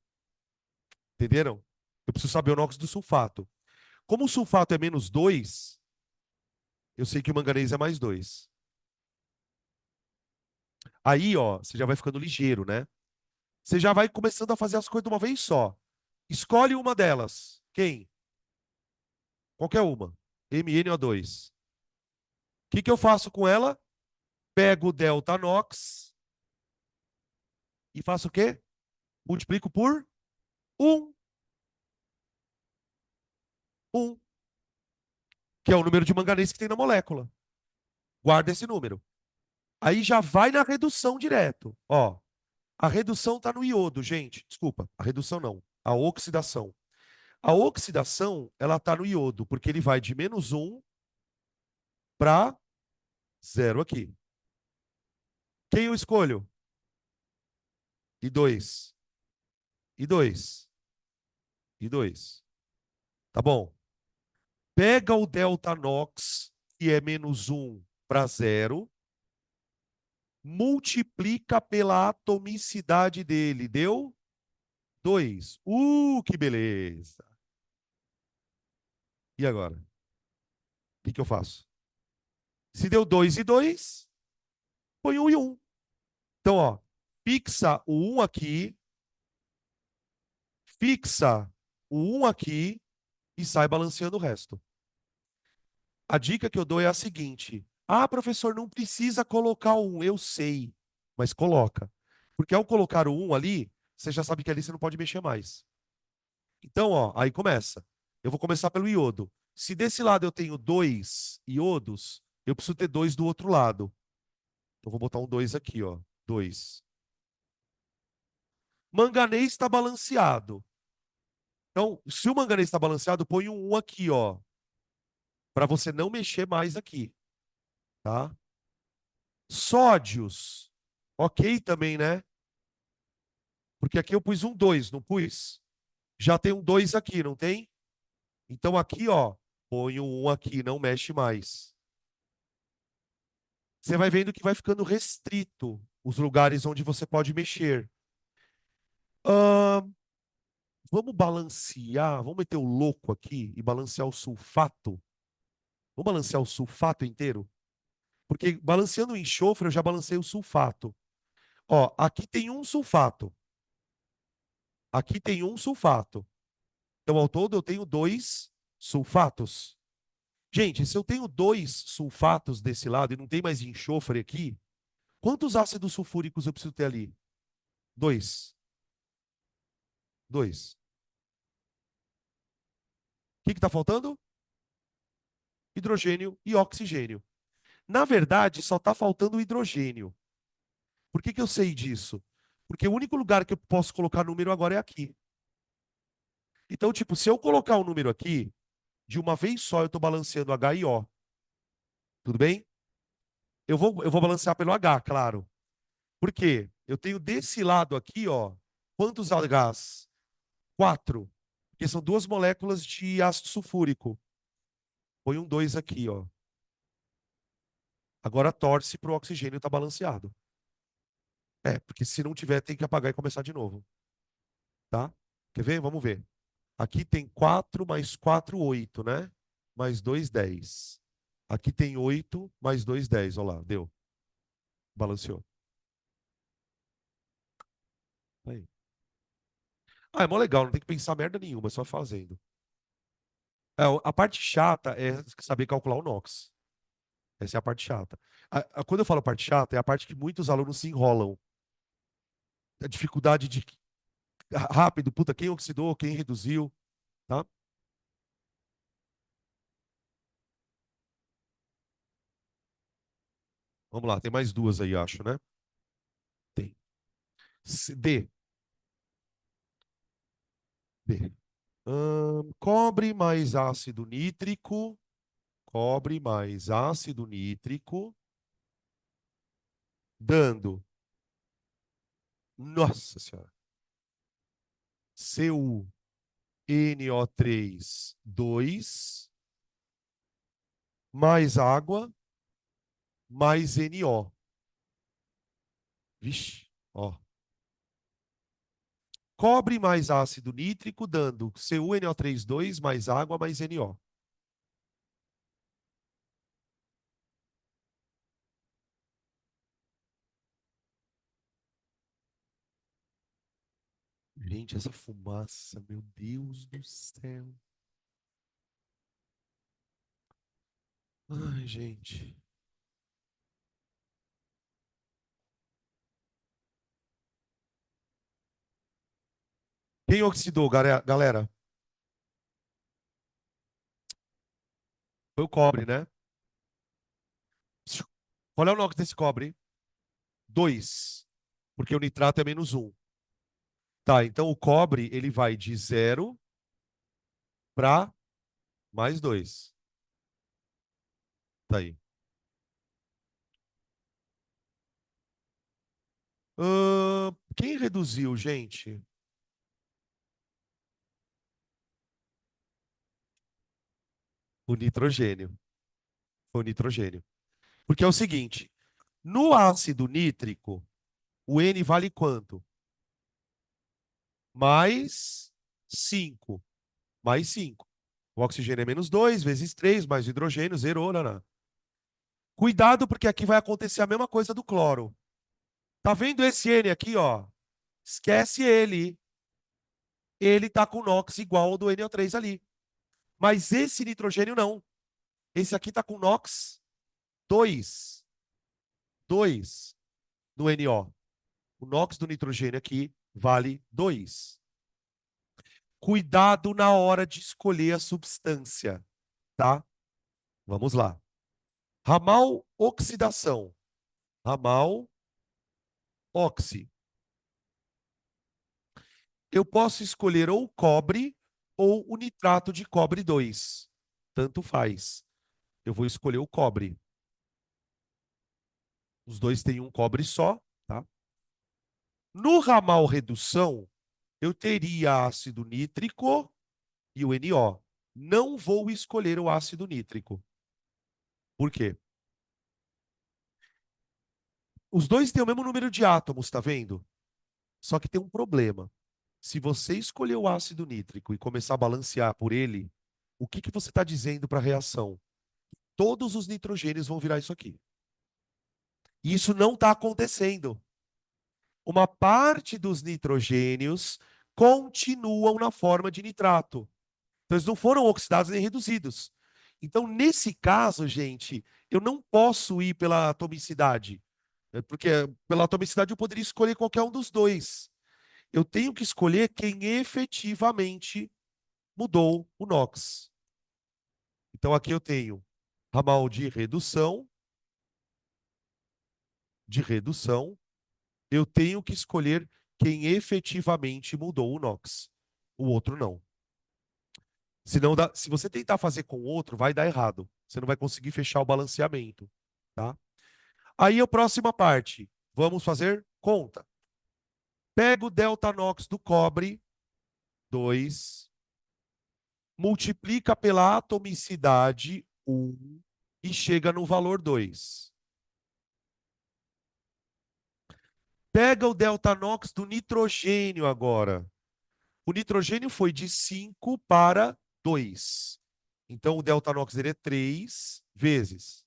Entenderam? Eu preciso saber o NOx do sulfato. Como o sulfato é menos 2, eu sei que o manganês é mais 2. Aí, ó, você já vai ficando ligeiro, né? Você já vai começando a fazer as coisas de uma vez só. Escolhe uma delas. Quem? Qualquer uma. MnO2. O que que eu faço com ela? Pego o delta NOx e faço o quê? Multiplico por 1. 1, que é o número de manganês que tem na molécula. Guarda esse número. Aí já vai na redução direto. Ó, a redução está no iodo, gente. Desculpa, a redução não. A oxidação. A oxidação, ela está no iodo, porque ele vai de -1 para 0 aqui. Quem eu escolho? I2. I2. I2. Tá bom. Pega o delta NOx, que é -1 para 0, multiplica pela atomicidade dele. Deu 2. Que beleza. E agora? O que que eu faço? Se deu 2 e 2, põe 1 e 1. Então, ó, fixa o 1 aqui, fixa o 1 aqui e sai balanceando o resto. A dica que eu dou é a seguinte: ah, professor, não precisa colocar o 1. Eu sei, mas coloca. Porque ao colocar o 1 ali, você já sabe que ali você não pode mexer mais. Então, ó, aí começa. Eu vou começar pelo iodo. Se desse lado eu tenho 2 iodos, eu preciso ter 2 do outro lado. Então, vou botar um 2 aqui, ó. 2. Manganês está balanceado. Então, se o manganês está balanceado, põe um 1 aqui, ó. Para você não mexer mais aqui, tá? Sódios. Ok também, né? Porque aqui eu pus um 2, não pus? Já tem um 2 aqui, não tem? Então aqui, ó, põe um 1 aqui, não mexe mais. Você vai vendo que vai ficando restrito os lugares onde você pode mexer. Ahn, vamos balancear, vamos meter o louco aqui e balancear o sulfato. Vamos balancear o sulfato inteiro? Porque balanceando o enxofre, eu já balancei o sulfato. Ó, aqui tem um sulfato. Aqui tem um sulfato. Então, ao todo, eu tenho 2 sulfatos. Gente, se eu tenho 2 sulfatos desse lado e não tem mais enxofre aqui, quantos ácidos sulfúricos eu preciso ter ali? 2. 2. O que está faltando? Hidrogênio e oxigênio. Na verdade, só está faltando o hidrogênio. Por que que eu sei disso? Porque o único lugar que eu posso colocar número agora é aqui. Então, tipo, se eu colocar um número aqui, de uma vez só eu estou balanceando H e O. Tudo bem? Eu vou balancear pelo H, claro. Por quê? Eu tenho desse lado aqui, ó, quantos Hs? 4. Porque são 2 moléculas de ácido sulfúrico. Põe um 2 aqui, ó. Agora torce para o oxigênio estar balanceado. É, porque se não tiver, tem que apagar e começar de novo. Tá? Quer ver? Vamos ver. Aqui tem 4 mais 4, 8, né? Mais 2, 10. Aqui tem 8 mais 2, 10. Olha lá, deu. Balanceou. Aí. Ah, é mó legal, não tem que pensar merda nenhuma, é só fazendo. É, a parte chata é saber calcular o NOx. Essa é a parte chata. Quando eu falo parte chata, é a parte que muitos alunos se enrolam. A dificuldade de rápido, puta, quem oxidou, quem reduziu, tá? Vamos lá, tem mais duas aí, acho, né? Tem. D. D. Cobre mais ácido nítrico. Cobre mais ácido nítrico dando, nossa senhora, CuNO3, 2, mais água, mais NO. Vixe, ó. Cobre mais ácido nítrico, dando CuNO3, 2, mais água, mais NO. Gente, essa fumaça, meu Deus do céu. Ai, gente. Quem oxidou, galera? Foi o cobre, né? Qual é o NOx desse cobre? 2. Porque o nitrato é -1. Tá, então o cobre ele vai de 0 para mais 2. Tá aí. Quem reduziu, gente? O nitrogênio. Foi o nitrogênio. Porque é o seguinte: no ácido nítrico, o N vale quanto? Mais 5. Mais 5. O oxigênio é -2 vezes 3 mais o hidrogênio, zerou, não, não. Cuidado, porque aqui vai acontecer a mesma coisa do cloro. Tá vendo esse N aqui, ó? Esquece ele. Ele tá com NOx igual ao do NO3 ali. Mas esse nitrogênio não. Esse aqui tá com NOx 2. 2 no NO. O NOx do nitrogênio aqui vale 2. Cuidado na hora de escolher a substância, tá? Vamos lá. Ramal oxidação. Ramal oxi. Eu posso escolher ou o cobre ou o nitrato de cobre 2. Tanto faz. Eu vou escolher o cobre. Os dois têm um cobre só, tá? No ramal redução, eu teria ácido nítrico e o NO. Não vou escolher o ácido nítrico. Por quê? Os dois têm o mesmo número de átomos, tá vendo? Só que tem um problema. Se você escolher o ácido nítrico e começar a balancear por ele, o que você está dizendo para a reação? Todos os nitrogênios vão virar isso aqui. E isso não está acontecendo. Uma parte dos nitrogênios continuam na forma de nitrato. Então, eles não foram oxidados nem reduzidos. Então, nesse caso, gente, eu não posso ir pela atomicidade. Porque pela atomicidade eu poderia escolher qualquer um dos dois. Eu tenho que escolher quem efetivamente mudou o NOx. Então, aqui eu tenho ramal de redução, eu tenho que escolher quem efetivamente mudou o NOx. O outro não. Se você tentar fazer com o outro, vai dar errado. Você não vai conseguir fechar o balanceamento, tá? Aí a próxima parte. Vamos fazer conta. Pega o delta NOx do cobre, 2, multiplica pela atomicidade, 1, e chega no valor 2. Pega o delta NOx do nitrogênio agora. O nitrogênio foi de 5 para 2. Então, o delta NOx dele é 3 vezes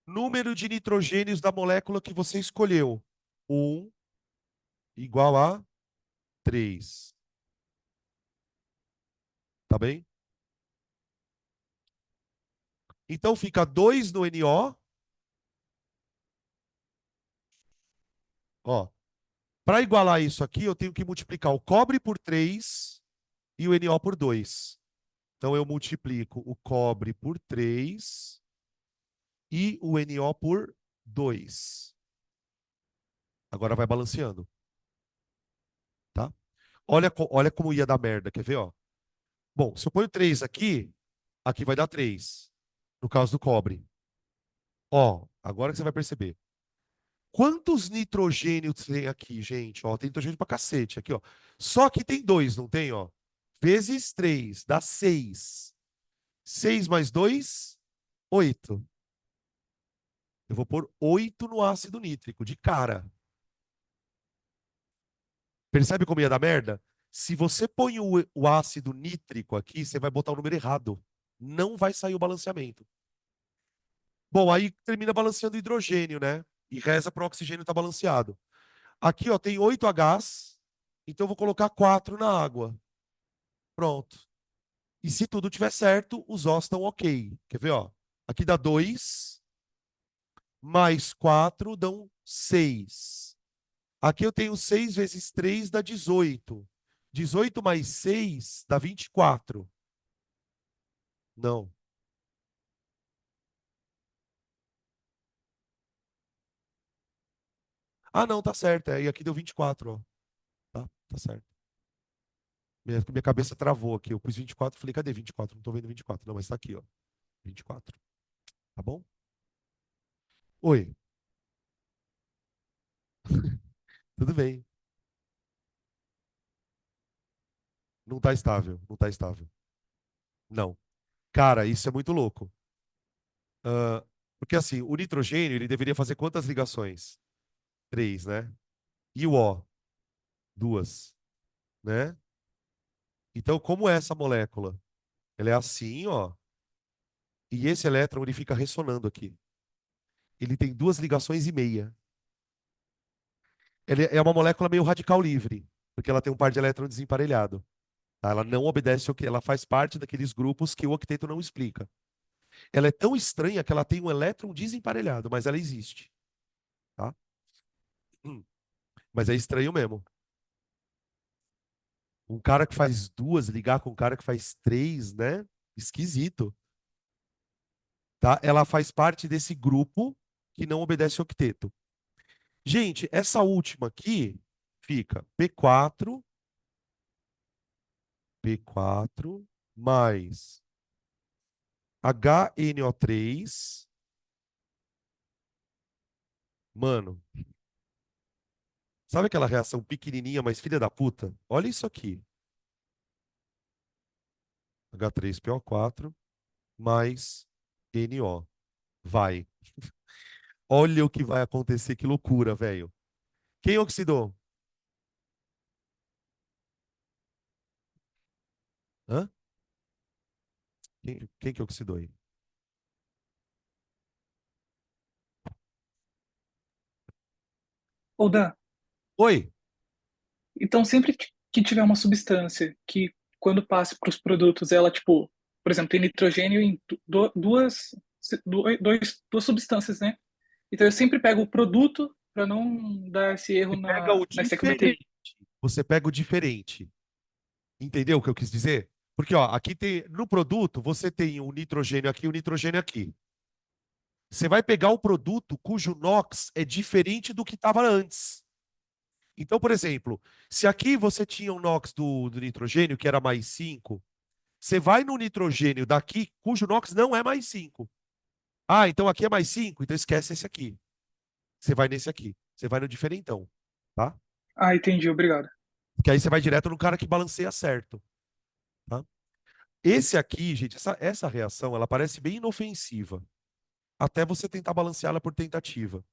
número de nitrogênios da molécula que você escolheu. 1 igual a 3. Tá bem? Então, fica 2 no NO. Ó, para igualar isso aqui, eu tenho que multiplicar o cobre por 3 e o NO por 2. Então, eu multiplico o cobre por 3 e o NO por 2. Agora vai balanceando, tá? Olha como ia dar merda, quer ver, ó? Bom, se eu ponho 3 aqui, aqui vai dar 3, no caso do cobre. Ó, agora que você vai perceber. Quantos nitrogênios tem aqui, gente? Ó, tem nitrogênio pra cacete aqui, ó. Só que tem 2, não tem, ó? Vezes 3 dá 6. 6 mais 2, 8. Eu vou pôr 8 no ácido nítrico, de cara. Percebe como ia dar merda? Se você põe o ácido nítrico aqui, você vai botar o número errado. Não vai sair o balanceamento. Bom, aí termina balanceando o hidrogênio, né? E reza para o oxigênio estar balanceado. Aqui, ó, tem 8 Hs, então eu vou colocar 4 na água. Pronto. E se tudo tiver certo, os Os estão ok. Quer ver, ó? Aqui dá 2, mais 4 dão 6. Aqui eu tenho 6 vezes 3 dá 18. 18 mais 6 dá 24. Não. Ah, não, tá certo. E aqui deu 24, ó. Tá certo. Minha cabeça travou aqui. Eu pus 24, falei, cadê 24? Não tô vendo 24. Não, mas tá aqui, ó. 24. Tá bom? Oi. Tudo bem. Não tá estável. Não tá estável. Não. Cara, isso é muito louco. Ah, porque assim, o nitrogênio, ele deveria fazer quantas ligações? Três, né? E o O? Duas, né? Então, como é essa molécula? Ela é assim, ó. E esse elétron, ele fica ressonando aqui. Ele tem duas ligações e meia. Ele é uma molécula meio radical livre, porque ela tem um par de elétrons desemparelhado. Tá? Ela não obedece o que ela faz parte daqueles grupos que o octeto não explica. Ela é tão estranha que ela tem um elétron desemparelhado, mas ela existe, tá? Mas é estranho mesmo. Um cara que faz duas ligar com um cara que faz três, né? Esquisito, tá? Ela faz parte desse grupo que não obedece ao octeto. Gente, essa última aqui fica P4 mais HNO3. Mano, sabe aquela reação pequenininha, mas filha da puta? Olha isso aqui. H3PO4 mais NO. Vai. Olha o que vai acontecer, que loucura, velho. Quem oxidou? Hã? Quem que oxidou aí? Ou Dan, Oi? então sempre que tiver uma substância que, quando passe para os produtos, ela, tipo, por exemplo, tem nitrogênio em duas substâncias, né? Então eu sempre pego o produto para não dar esse erro Você pega o na estequiometria. diferente. Você pega o diferente. Entendeu o que eu quis dizer? Porque, ó, aqui tem, no produto, você tem o nitrogênio aqui e o nitrogênio aqui. Você vai pegar o produto cujo NOx é diferente do que estava antes. Então, por exemplo, se aqui você tinha o NOx do nitrogênio, que era mais 5, você vai no nitrogênio daqui, cujo NOx não é mais 5. Ah, então aqui é mais 5, então esquece esse aqui. Você vai nesse aqui. Você vai no diferentão, tá? Ah, entendi, obrigado. Porque aí você vai direto no cara que balanceia certo, tá? Esse aqui, gente, essa reação, ela parece bem inofensiva, até você tentar balanceá-la por tentativa.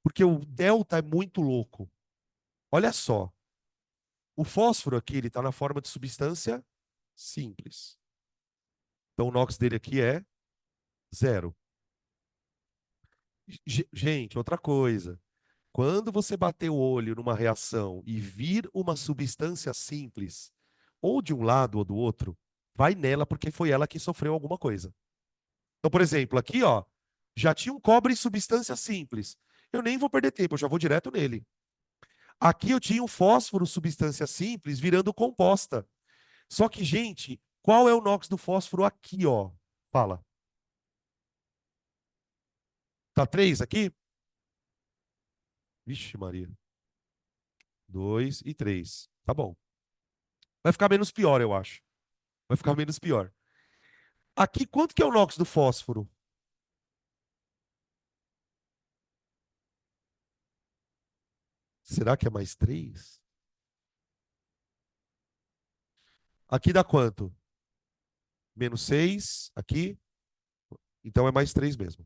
Porque o delta é muito louco. Olha só, o fósforo aqui, ele está na forma de substância simples. Então o NOx dele aqui é zero. Gente, outra coisa. Quando você bater o olho numa reação e vir uma substância simples, ou de um lado ou do outro, vai nela porque foi ela que sofreu alguma coisa. Então, por exemplo, aqui, ó, já tinha um cobre em substância simples. Eu nem vou perder tempo, eu já vou direto nele. Aqui eu tinha um fósforo substância simples virando composta. Só que, gente, qual é o NOx do fósforo aqui, ó? Fala. Tá 3 aqui? Vixe, Maria. 2 e 3. Tá bom. Vai ficar menos pior, eu acho. Vai ficar menos pior. Aqui, quanto que é o NOx do fósforo? Será que é mais 3? Aqui dá quanto? Menos 6 aqui. Então é mais 3 mesmo.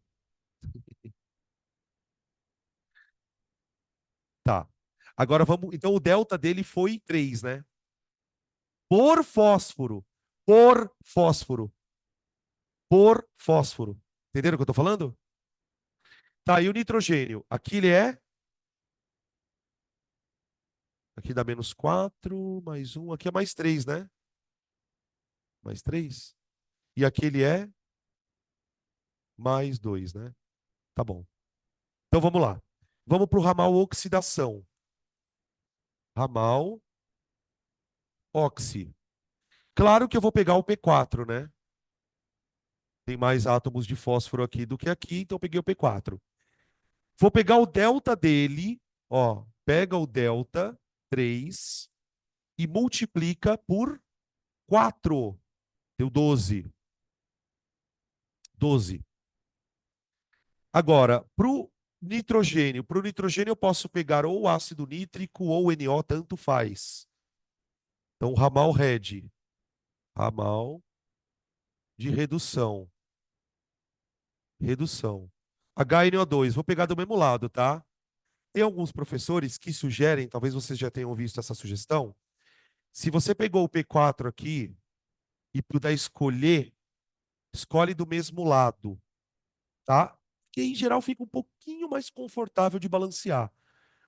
Tá. Agora vamos. Então o delta dele foi 3, né? Por fósforo. Por fósforo. Por fósforo. Entenderam o que eu tô falando? Tá, e o nitrogênio? Aqui ele é. Aqui dá menos 4 mais um. Aqui é mais 3, né? Mais 3. E aqui ele é mais 2, né? Tá bom. Então vamos lá. Vamos para o ramal oxidação. Ramal oxi. Claro que eu vou pegar o P4, né? Tem mais átomos de fósforo aqui do que aqui, então eu peguei o P4. Vou pegar o delta dele, ó, pega o delta 3 e multiplica por 4. Deu 12. 12. Agora, para o nitrogênio eu posso pegar ou ácido nítrico ou NO, tanto faz. Então, ramal RED, ramal de redução. Redução. HNO2, vou pegar do mesmo lado, tá? Tem alguns professores que sugerem, talvez vocês já tenham visto essa sugestão, se você pegou o P4 aqui e puder escolher, escolhe do mesmo lado, tá? Que em geral fica um pouquinho mais confortável de balancear.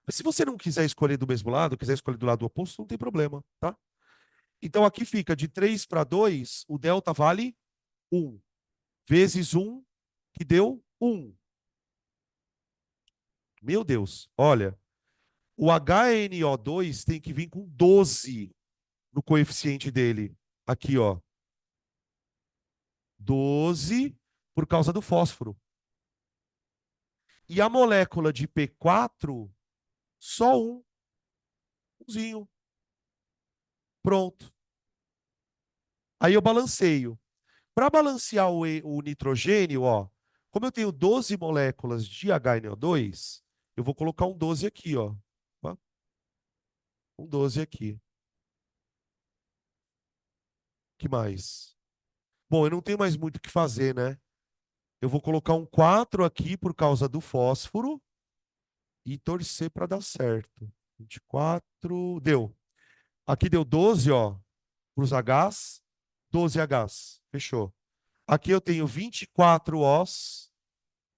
Mas se você não quiser escolher do mesmo lado, quiser escolher do lado oposto, não tem problema, tá? Então aqui fica de 3 para 2, o delta vale 1. Vezes 1, que deu 1. Meu Deus, olha, o HNO2 tem que vir com 12 no coeficiente dele. Aqui, ó. 12 por causa do fósforo. E a molécula de P4, só umzinho. Pronto. Aí eu balanceio. Para balancear o nitrogênio, ó, como eu tenho 12 moléculas de HNO2, eu vou colocar um 12 aqui, ó. Ó, um 12 aqui. Que mais? Bom, eu não tenho mais muito o que fazer, né? Eu vou colocar um 4 aqui por causa do fósforo e torcer para dar certo. 24, deu. Aqui deu 12, ó, para os Hs, 12 Hs. Fechou. Aqui eu tenho 24 Os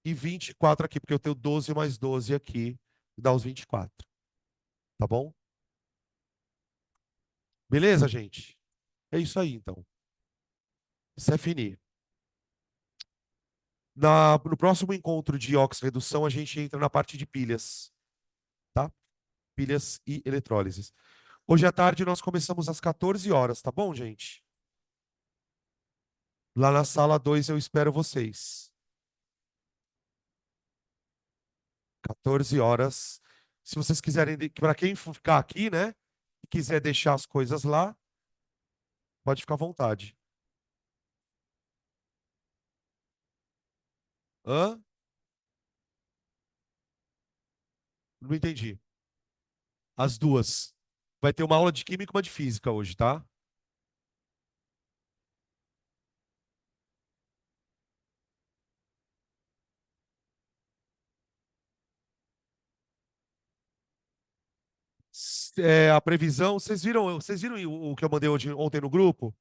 e 24 aqui, porque eu tenho 12 mais 12 aqui, dá os 24. Tá bom? Beleza, gente? É isso aí, então. Isso é finir. No próximo encontro de oxirredução, a gente entra na parte de pilhas, tá? Pilhas e eletrólises. Hoje à tarde nós começamos às 14 horas, tá bom, gente? Lá na sala 2 eu espero vocês. 14 horas. Se vocês quiserem, para quem ficar aqui, né? E quiser deixar as coisas lá, pode ficar à vontade. Hã? Não entendi. As duas. Vai ter uma aula de química e uma de física hoje, tá? A previsão, vocês viram o que eu mandei ontem no grupo?